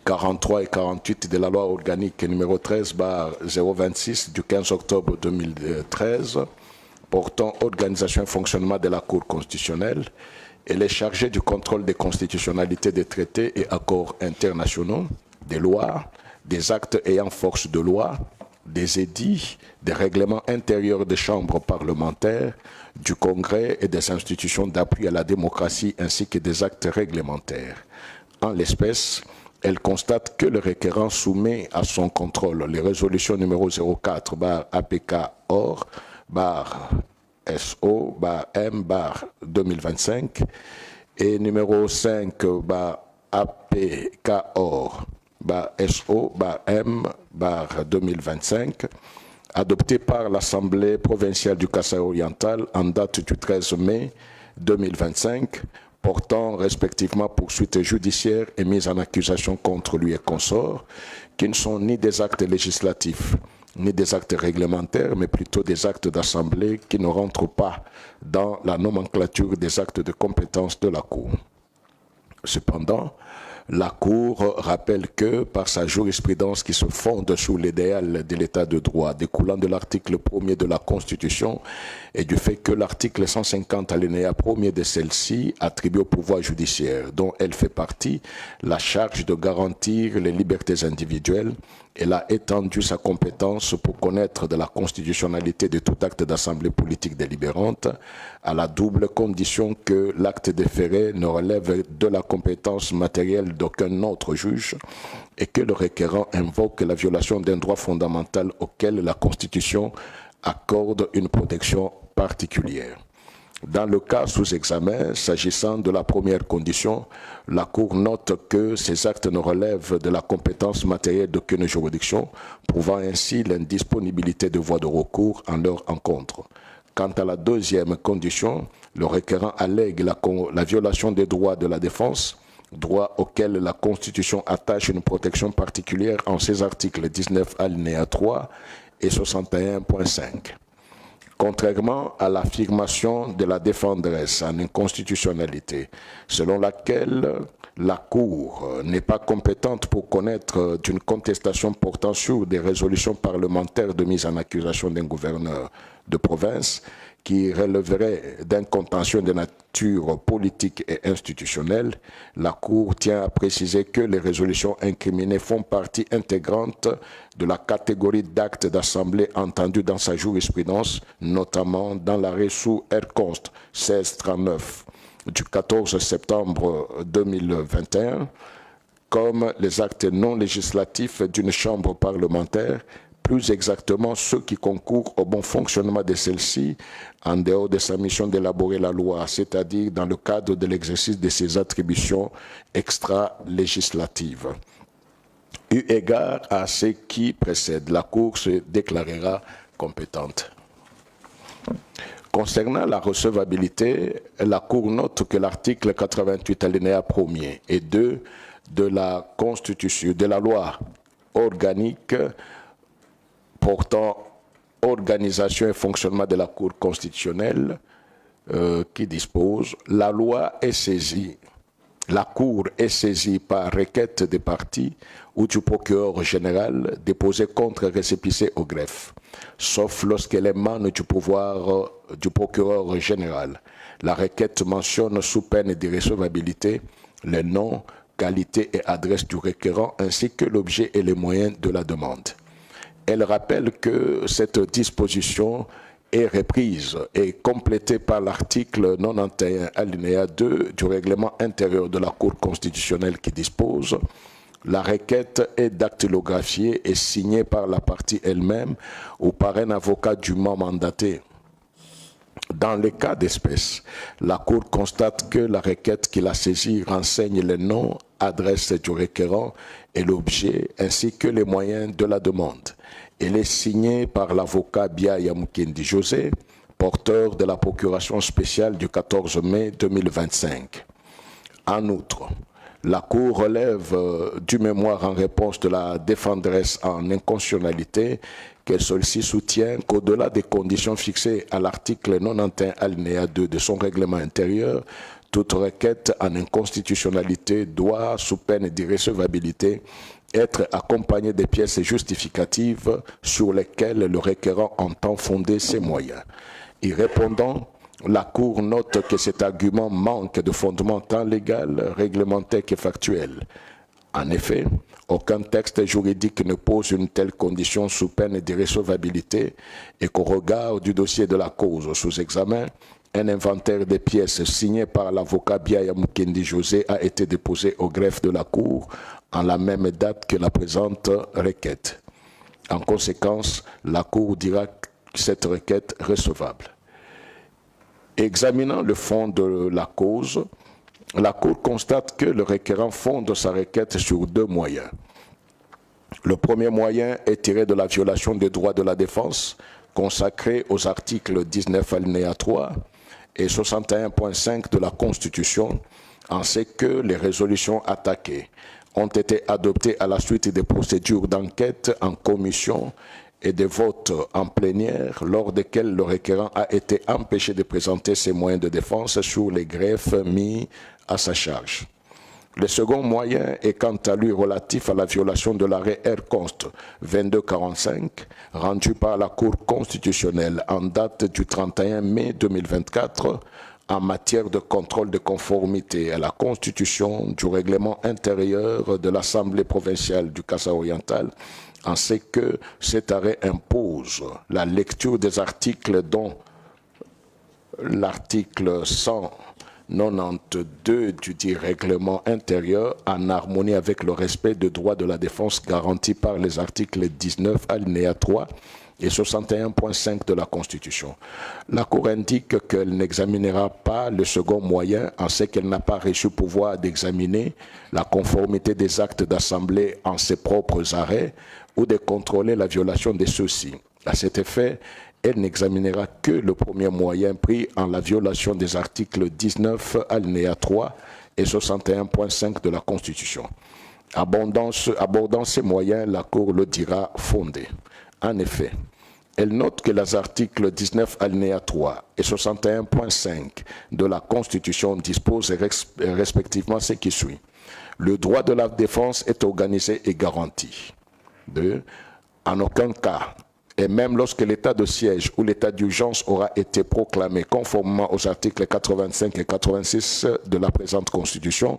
43 et 48 de la loi organique numéro 13/026 du 15 octobre 2013 portant organisation et fonctionnement de la Cour constitutionnelle. Elle est chargée du contrôle des constitutionnalités des traités et accords internationaux, des lois, des actes ayant force de loi, des édits, des règlements intérieurs des chambres parlementaires, du Congrès et des institutions d'appui à la démocratie ainsi que des actes réglementaires. En l'espèce, elle constate que le requérant soumet à son contrôle les résolutions numéro 04/APK-OR/SO/M/2025 et numéro 5/APK-OR/SO/M/2025 adopté par l'Assemblée provinciale du Kasaï oriental en date du 13 mai 2025, portant respectivement poursuites judiciaires et mise en accusation contre lui et consorts, qui ne sont ni des actes législatifs, ni des actes réglementaires, mais plutôt des actes d'assemblée qui ne rentrent pas dans la nomenclature des actes de compétence de la Cour. Cependant, la Cour rappelle que, par sa jurisprudence qui se fonde sur l'idéal de l'état de droit découlant de l'article 1er de la Constitution et du fait que l'article 150 alinéa 1er de celle-ci attribue au pouvoir judiciaire, dont elle fait partie, la charge de garantir les libertés individuelles, elle a étendu sa compétence pour connaître de la constitutionnalité de tout acte d'assemblée politique délibérante, à la double condition que l'acte déféré ne relève de la compétence matérielle d'aucun autre juge et que le requérant invoque la violation d'un droit fondamental auquel la Constitution accorde une protection particulière. Dans le cas sous examen, s'agissant de la première condition, la Cour note que ces actes ne relèvent de la compétence matérielle d'aucune juridiction, prouvant ainsi l'indisponibilité de voies de recours en leur encontre. Quant à la deuxième condition, le requérant allègue la violation des droits de la défense, droit auquel la Constitution attache une protection particulière en ses articles 19 alinéa 3 et 61.5. Contrairement à l'affirmation de la défenderesse en inconstitutionnalité, selon laquelle la Cour n'est pas compétente pour connaître d'une contestation portant sur des résolutions parlementaires de mise en accusation d'un gouverneur de province qui relèverait d'un contentieux de nature politique et institutionnelle, la Cour tient à préciser que les résolutions incriminées font partie intégrante de la catégorie d'actes d'assemblée entendus dans sa jurisprudence, notamment dans l'arrêt sous R-Const 1639 du 14 septembre 2021, comme les actes non législatifs d'une chambre parlementaire, plus exactement ceux qui concourent au bon fonctionnement de celle-ci en dehors de sa mission d'élaborer la loi, c'est-à-dire dans le cadre de l'exercice de ses attributions extra-législatives. Eu égard à ce qui précède, la Cour se déclarera compétente. Concernant la recevabilité, la Cour note que l'article 88 alinéa 1er et 2 de la Constitution, de la loi organique portant organisation et fonctionnement de la Cour constitutionnelle qui dispose, la loi est saisie La Cour est saisie par requête des parties ou du procureur général déposée contre récépissé au greffe, sauf lorsqu'elle émane du pouvoir du procureur général. La requête mentionne sous peine d'irrecevabilité les noms, qualité et adresse du requérant ainsi que l'objet et les moyens de la demande. Elle rappelle que cette disposition est reprise et complétée par l'article 91 alinéa 2 du règlement intérieur de la Cour constitutionnelle qui dispose « La requête est dactylographiée et signée par la partie elle-même ou par un avocat dûment mandaté. » Dans les cas d'espèce, la Cour constate que la requête qui l'a saisie renseigne les noms, adresse du requérant et l'objet, ainsi que les moyens de la demande. Elle est signée par l'avocat Biaya Mukendi José, porteur de la procuration spéciale du 14 mai 2025. En outre, la Cour relève du mémoire en réponse de la défenderesse en inconstitutionnalité que celle-ci soutient qu'au-delà des conditions fixées à l'article 91 alinéa 2 de son règlement intérieur, toute requête en inconstitutionnalité doit, sous peine d'irrecevabilité, être accompagnée des pièces justificatives sur lesquelles le requérant entend fonder ses moyens. Y répondant, la Cour note que cet argument manque de fondement tant légal, réglementaire que factuel. En effet, aucun texte juridique ne pose une telle condition sous peine d'irrecevabilité et qu'au regard du dossier de la cause sous examen, un inventaire des pièces signé par l'avocat Biaya Mukendi José a été déposé au greffe de la Cour en la même date que la présente requête. En conséquence, la Cour dira cette requête recevable. Examinant le fond de la cause, la Cour constate que le requérant fonde sa requête sur deux moyens. Le premier moyen est tiré de la violation des droits de la défense consacrés aux articles 19 alinéa 3 et 61.5 de la Constitution, en ce que les résolutions attaquées ont été adoptées à la suite des procédures d'enquête en commission et des votes en plénière lors desquels le requérant a été empêché de présenter ses moyens de défense sur les greffes mis à sa charge. Le second moyen est quant à lui relatif à la violation de l'arrêt R-Const 2245 rendu par la Cour constitutionnelle en date du 31 mai 2024 en matière de contrôle de conformité à la Constitution du règlement intérieur de l'Assemblée provinciale du Kasaï-Oriental, en ce que cet arrêt impose la lecture des articles dont l'article 192 du dit règlement intérieur en harmonie avec le respect des droits de la défense garantis par les articles 19 alinéa 3 et 61.5 de la Constitution. La Cour indique qu'elle n'examinera pas le second moyen en ce qu'elle n'a pas reçu pouvoir d'examiner la conformité des actes d'assemblée en ses propres arrêts ou de contrôler la violation de ceux-ci. À cet effet, elle n'examinera que le premier moyen pris en la violation des articles 19 alinéa 3 et 61.5 de la Constitution. Abordant ces moyens, la Cour le dira fondé. En effet, elle note que les articles 19 alinéa 3 et 61.5 de la Constitution disposent respectivement ce qui suit. Le droit de la défense est organisé et garanti. 2. En aucun cas, et même lorsque l'état de siège ou l'état d'urgence aura été proclamé conformément aux articles 85 et 86 de la présente Constitution,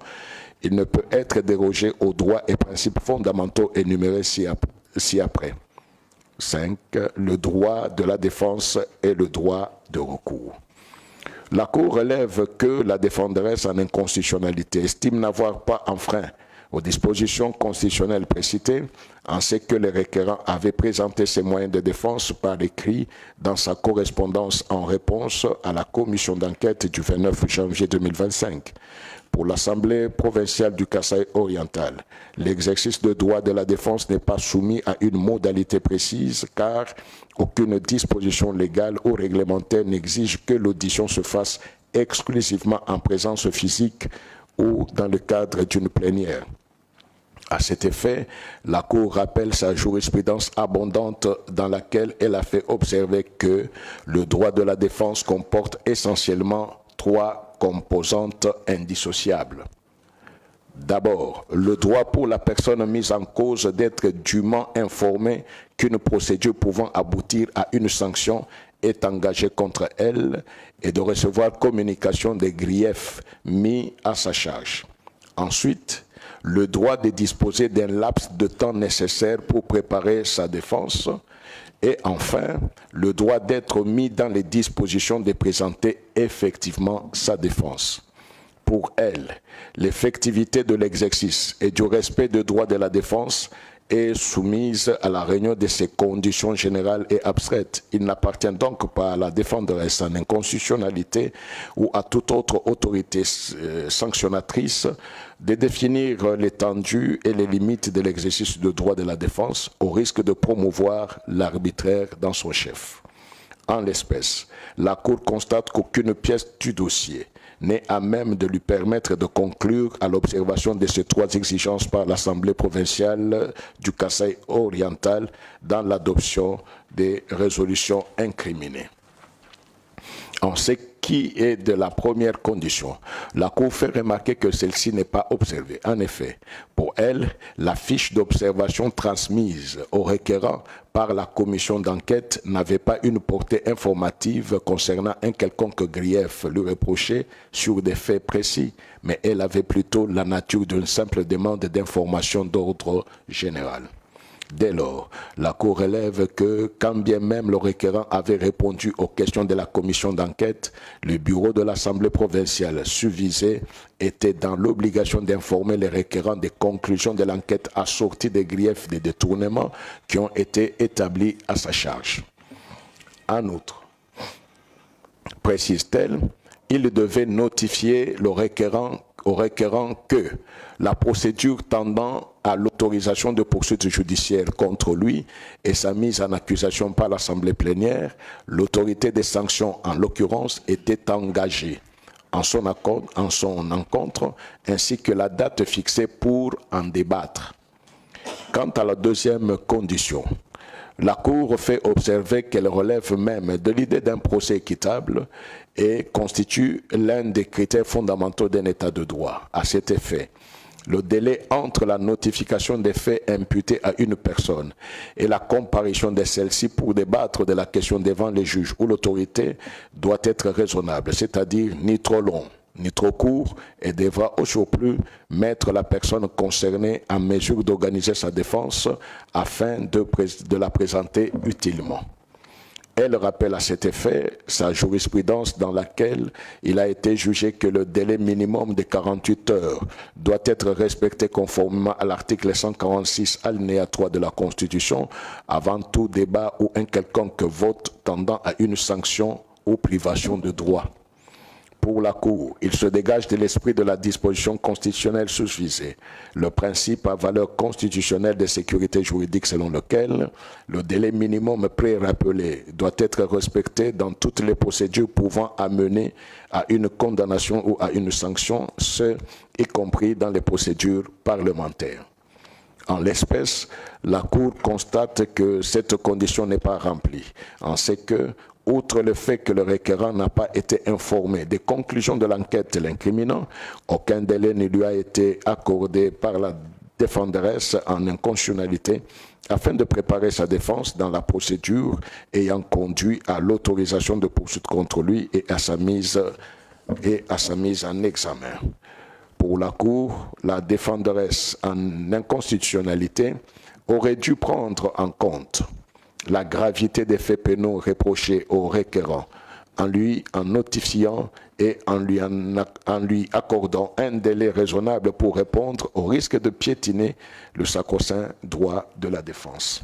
il ne peut être dérogé aux droits et principes fondamentaux énumérés ci-après. 5. Le droit de la défense et le droit de recours. La Cour relève que la défenderesse en inconstitutionnalité estime n'avoir pas enfreint aux dispositions constitutionnelles précitées, en ce que le requérant avait présenté ses moyens de défense par écrit dans sa correspondance en réponse à la commission d'enquête du 29 janvier 2025. Pour l'Assemblée provinciale du Kasaï-Oriental, l'exercice de droit de la défense n'est pas soumis à une modalité précise car aucune disposition légale ou réglementaire n'exige que l'audition se fasse exclusivement en présence physique ou dans le cadre d'une plénière. À cet effet, la Cour rappelle sa jurisprudence abondante dans laquelle elle a fait observer que le droit de la défense comporte essentiellement trois composantes indissociables. D'abord, le droit pour la personne mise en cause d'être dûment informée qu'une procédure pouvant aboutir à une sanction est engagée contre elle et de recevoir communication des griefs mis à sa charge. Ensuite, le droit de disposer d'un laps de temps nécessaire pour préparer sa défense. Et enfin, le droit d'être mis dans les dispositions de présenter effectivement sa défense. Pour elle, l'effectivité de l'exercice et du respect des droits de la défense est soumise à la réunion de ces conditions générales et abstraites. Il n'appartient donc pas à la défenderesse en inconstitutionnalité ou à toute autre autorité sanctionnatrice de définir l'étendue et les limites de l'exercice du droit de la défense au risque de promouvoir l'arbitraire dans son chef. En l'espèce, la Cour constate qu'aucune pièce du dossier n'est à même de lui permettre de conclure à l'observation de ces trois exigences par l'Assemblée provinciale du Kasaï oriental dans l'adoption des résolutions incriminées. En ce qui est de la première condition, la Cour fait remarquer que celle-ci n'est pas observée. En effet, pour elle, la fiche d'observation transmise au requérant par la commission d'enquête n'avait pas une portée informative concernant un quelconque grief lui reproché sur des faits précis, mais elle avait plutôt la nature d'une simple demande d'information d'ordre général. Dès lors, la Cour relève que, quand bien même le requérant avait répondu aux questions de la commission d'enquête, le bureau de l'Assemblée provinciale susvisée était dans l'obligation d'informer les requérants des conclusions de l'enquête assorties des griefs de détournement qui ont été établis à sa charge. En outre, précise-t-elle, il devait notifier au requérant que la procédure tendant à l'autorisation de poursuite judiciaire contre lui et sa mise en accusation par l'Assemblée plénière, l'autorité des sanctions en l'occurrence était engagée en son encontre ainsi que la date fixée pour en débattre. Quant à la deuxième condition, la Cour fait observer qu'elle relève même de l'idée d'un procès équitable et constitue l'un des critères fondamentaux d'un État de droit. À cet effet, le délai entre la notification des faits imputés à une personne et la comparution de celle-ci pour débattre de la question devant les juges ou l'autorité doit être raisonnable, c'est-à-dire ni trop long ni trop court, et devra au surplus mettre la personne concernée en mesure d'organiser sa défense afin de la présenter utilement. Elle rappelle à cet effet sa jurisprudence dans laquelle il a été jugé que le délai minimum de 48 heures doit être respecté conformément à l'article 146 alinéa 3 de la Constitution avant tout débat ou un quelconque vote tendant à une sanction ou privation de droit. Pour la Cour, il se dégage de l'esprit de la disposition constitutionnelle susvisée, le principe à valeur constitutionnelle de sécurité juridique selon lequel le délai minimum pré-rappelé doit être respecté dans toutes les procédures pouvant amener à une condamnation ou à une sanction, ce y compris dans les procédures parlementaires. En l'espèce, la Cour constate que cette condition n'est pas remplie, en ce que, outre le fait que le requérant n'a pas été informé des conclusions de l'enquête l'incriminant, aucun délai ne lui a été accordé par la défenderesse en inconstitutionnalité afin de préparer sa défense dans la procédure ayant conduit à l'autorisation de poursuite contre lui et à sa mise en examen. Pour la Cour, la défenderesse en inconstitutionnalité aurait dû prendre en compte la gravité des faits pénaux reprochés au requérant en notifiant et en lui accordant un délai raisonnable pour répondre au risque de piétiner le sacro-saint droit de la défense.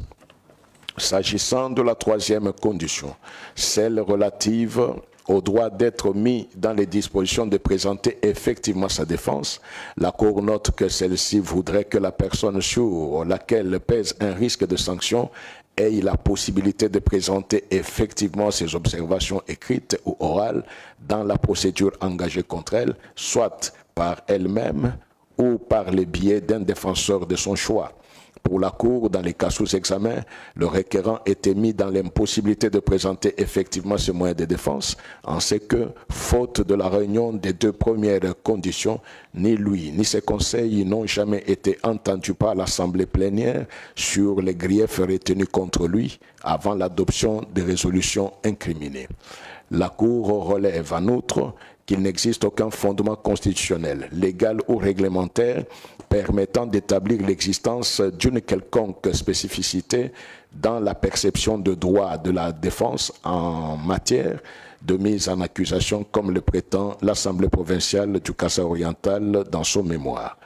S'agissant de la troisième condition, celle relative au droit d'être mis dans les dispositions de présenter effectivement sa défense, la Cour note que celle-ci voudrait que la personne sur laquelle pèse un risque de sanction ait la possibilité de présenter effectivement ses observations écrites ou orales dans la procédure engagée contre elle, soit par elle-même ou par le biais d'un défenseur de son choix. Pour la Cour, dans les cas sous examen, le requérant était mis dans l'impossibilité de présenter effectivement ce moyen de défense, en ce que, faute de la réunion des deux premières conditions, ni lui ni ses conseils n'ont jamais été entendus par l'Assemblée plénière sur les griefs retenus contre lui avant l'adoption des résolutions incriminées. La Cour relève en outre qu'il n'existe aucun fondement constitutionnel, légal ou réglementaire permettant d'établir l'existence d'une quelconque spécificité dans la perception de droits de la défense en matière de mise en accusation comme le prétend l'Assemblée provinciale du Kasaï oriental dans son mémoire.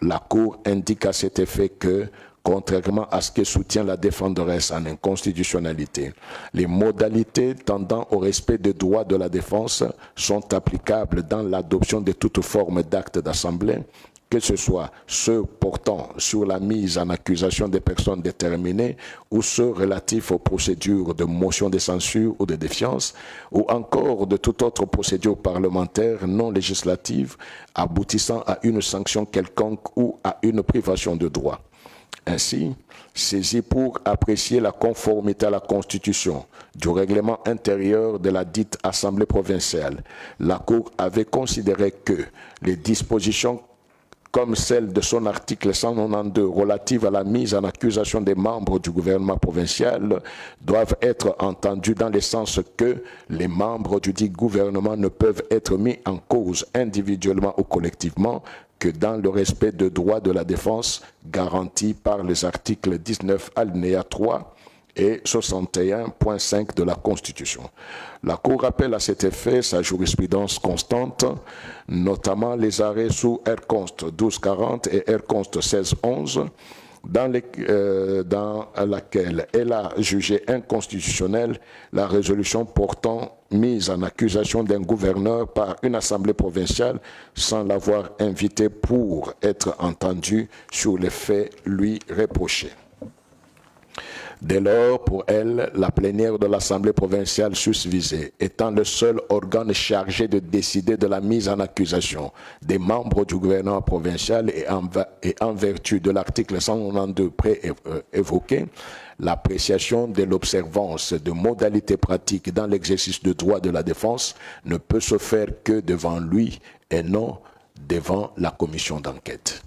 La Cour indique à cet effet que, contrairement à ce que soutient la défenderesse en inconstitutionnalité, les modalités tendant au respect des droits de la défense sont applicables dans l'adoption de toute forme d'acte d'assemblée, que ce soit ceux portant sur la mise en accusation des personnes déterminées ou ceux relatifs aux procédures de motion de censure ou de défiance, ou encore de toute autre procédure parlementaire non législative aboutissant à une sanction quelconque ou à une privation de droit. Ainsi, saisi pour apprécier la conformité à la Constitution du règlement intérieur de la dite Assemblée provinciale, la Cour avait considéré que les dispositions comme celle de son article 192 relative à la mise en accusation des membres du gouvernement provincial doivent être entendues dans le sens que les membres du dit gouvernement ne peuvent être mis en cause individuellement ou collectivement que dans le respect des droits de la défense garantis par les articles 19 alinéa 3 et 61.5 de la Constitution. La Cour rappelle à cet effet sa jurisprudence constante, notamment les arrêts sous R-Const 1240 et R-Const 1611, dans laquelle elle a jugé inconstitutionnelle la résolution portant mise en accusation d'un gouverneur par une assemblée provinciale sans l'avoir invité pour être entendu sur les faits lui reprochés. Dès lors, pour elle, la plénière de l'Assemblée provinciale susvisée, étant le seul organe chargé de décider de la mise en accusation des membres du gouvernement provincial et en vertu de l'article 192 pré-évoqué, l'appréciation de l'observance de modalités pratiques dans l'exercice du droit de la défense ne peut se faire que devant lui et non devant la commission d'enquête.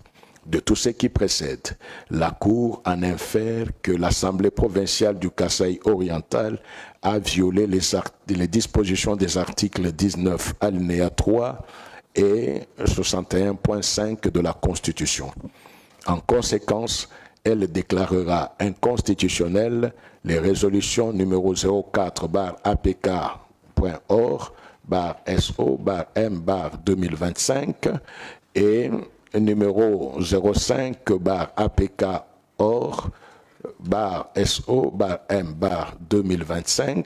De tout ce qui précède, la Cour en infère que l'Assemblée provinciale du Kasaï oriental a violé les dispositions des articles 19 alinéa 3 et 61.5 de la Constitution. En conséquence, elle déclarera inconstitutionnelles les résolutions numéro 04/APK.org/SO/M/2025 et numéro 05/APK.org/SO/M/2025,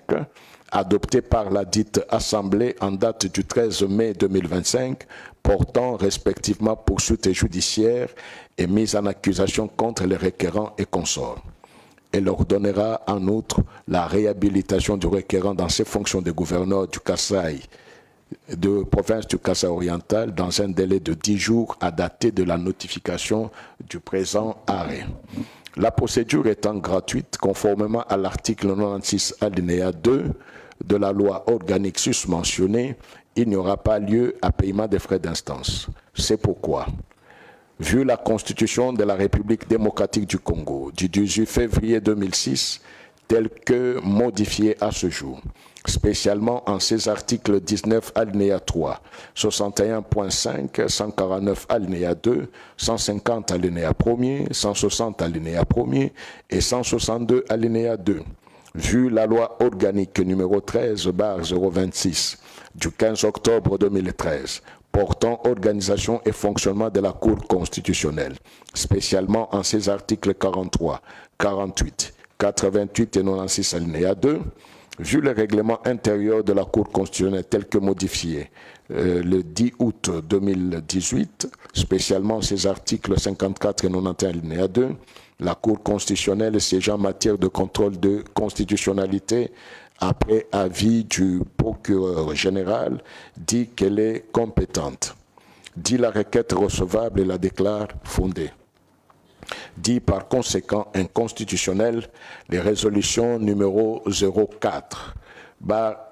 adopté par la dite Assemblée en date du 13 mai 2025, portant respectivement poursuite judiciaire et mise en accusation contre les requérants et consorts. Elle ordonnera en outre la réhabilitation du requérant dans ses fonctions de gouverneur du Kasaï, de province du Kasaï oriental dans un délai de 10 jours à dater de la notification du présent arrêt. La procédure étant gratuite, conformément à l'article 96 alinéa 2 de la loi organique susmentionnée, il n'y aura pas lieu à paiement des frais d'instance. C'est pourquoi, vu la Constitution de la République démocratique du Congo du 18 février 2006, telle que modifiée à ce jour, spécialement en ses articles 19 alinéa 3, 61.5, 149 alinéa 2, 150 alinéa 1er, 160 alinéa 1er et 162 alinéa 2. Vu la loi organique numéro 13/026 du 15 octobre 2013 portant organisation et fonctionnement de la Cour constitutionnelle, spécialement en ses articles 43, 48, 88 et 96 alinéa 2, vu le règlement intérieur de la Cour constitutionnelle tel que modifié le 10 août 2018, spécialement ses articles 54 et 91 alinéa 2, la Cour constitutionnelle siégeant en matière de contrôle de constitutionnalité après avis du procureur général dit qu'elle est compétente, dit la requête recevable et la déclare fondée. dit par conséquent inconstitutionnel les résolutions numéro 04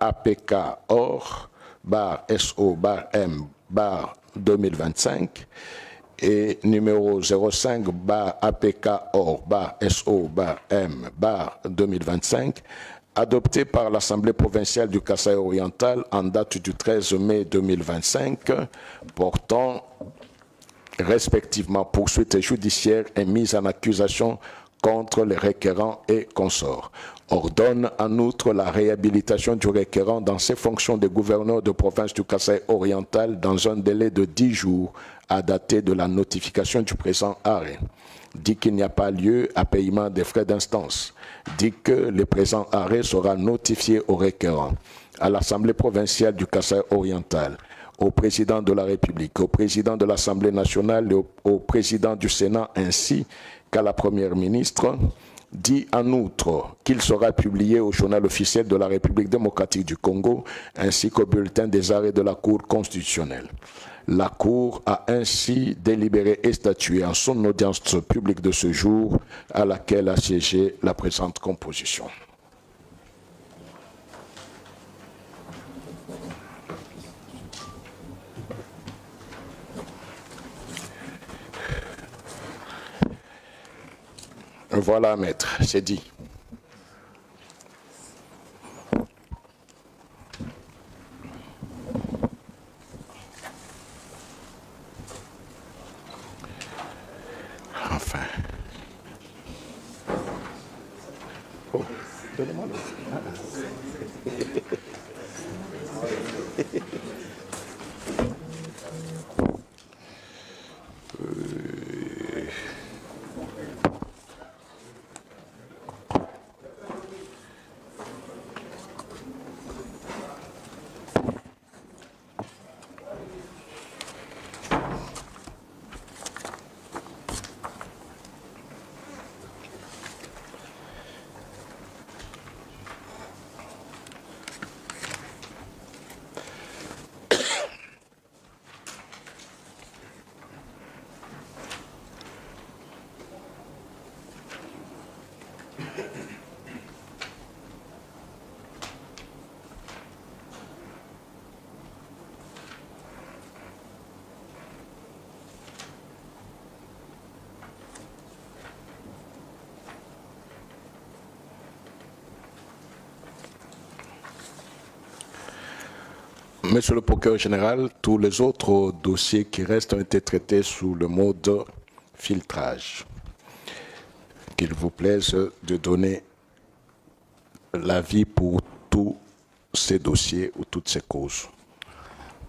APK OR SO M 2025 et numéro 05 APK OR SO M 2025 adopté par l'Assemblée provinciale du Kasaï oriental en date du 13 mai 2025 portant respectivement poursuites judiciaires et mise en accusation contre les requérants et consorts. Ordonne en outre la réhabilitation du requérant dans ses fonctions de gouverneur de province du Kasaï oriental dans un délai de 10 jours à dater de la notification du présent arrêt. Dit qu'il n'y a pas lieu à paiement des frais d'instance. Dit que le présent arrêt sera notifié au requérant, à l'Assemblée provinciale du Kasaï oriental, au président de la République, au président de l'Assemblée nationale et au président du Sénat ainsi qu'à la Première ministre, dit en outre qu'il sera publié au journal officiel de la République démocratique du Congo ainsi qu'au bulletin des arrêts de la Cour constitutionnelle. La Cour a ainsi délibéré et statué en son audience publique de ce jour à laquelle a siégé la présente composition. Voilà, maître, c'est dit. Enfin. Oh, donnez-moi l'eau. Monsieur le procureur général, tous les autres dossiers qui restent ont été traités sous le mode filtrage. Qu'il vous plaise de donner l'avis pour tous ces dossiers ou toutes ces causes.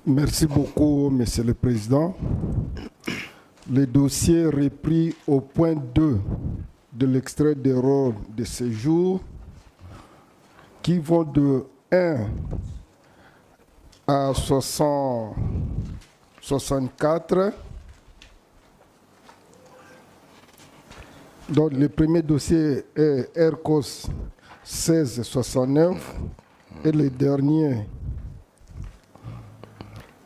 Merci beaucoup, Monsieur le Président. Les dossiers repris au point 2 de l'extrait des rôles de séjour qui vont de 1 à 64. Donc, le premier dossier est RCOS 1669 et le dernier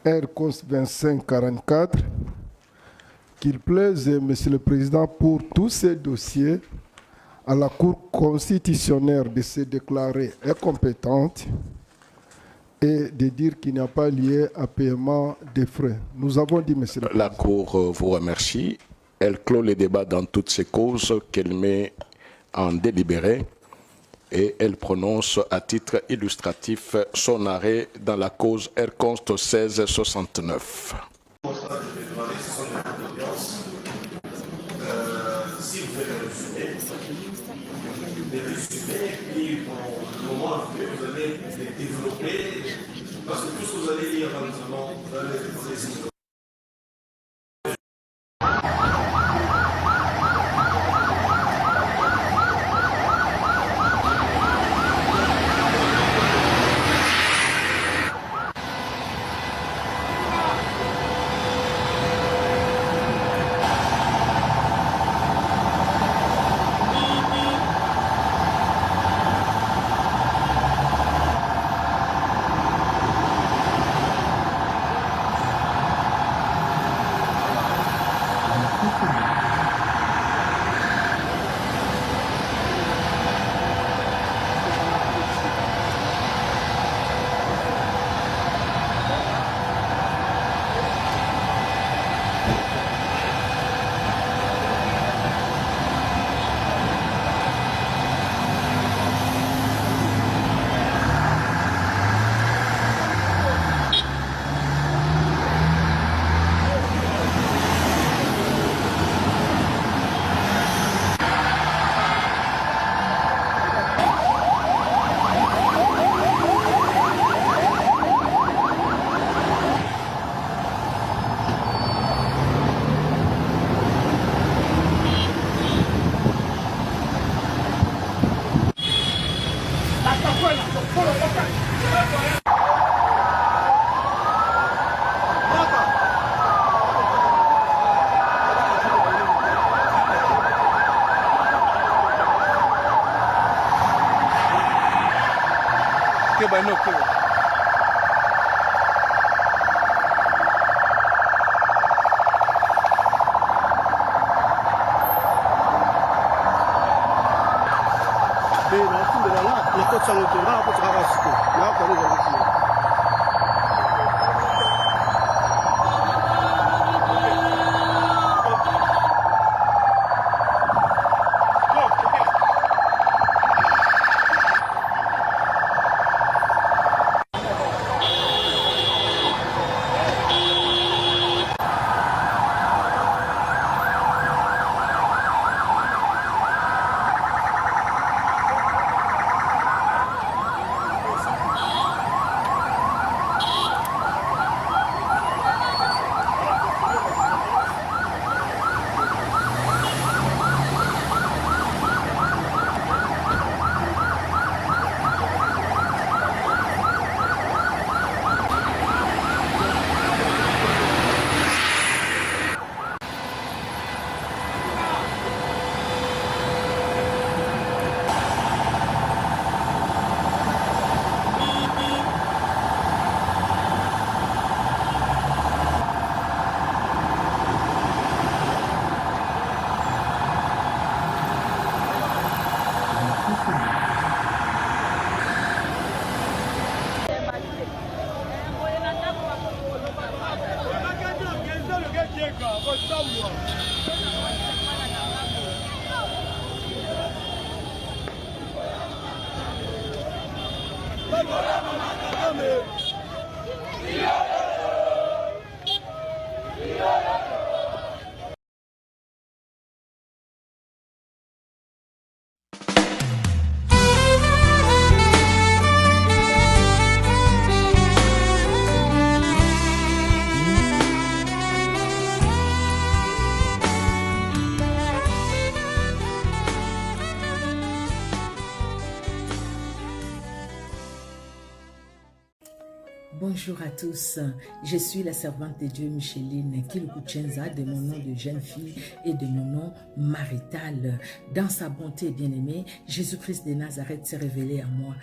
RCOS 2544. Qu'il plaise, Monsieur le Président, pour tous ces dossiers, à la Cour constitutionnelle de se déclarer incompétente et de dire qu'il n'y a pas lieu à paiement des frais. Nous avons dit, Monsieur le Président. La Cour vous remercie. Elle clôt les débats dans toutes ces causes qu'elle met en délibéré et elle prononce à titre illustratif son arrêt dans la cause R-Const 1669. Si vous faites le résumé, puis comment vous allez développer, parce que tout ce que vous allez lire maintenant, vous allez les Bonjour à tous, je suis la servante de Dieu Micheline Kilkuchenza, de mon nom de jeune fille et de mon nom marital. Dans sa bonté bien-aimée, Jésus-Christ de Nazareth s'est révélé à moi.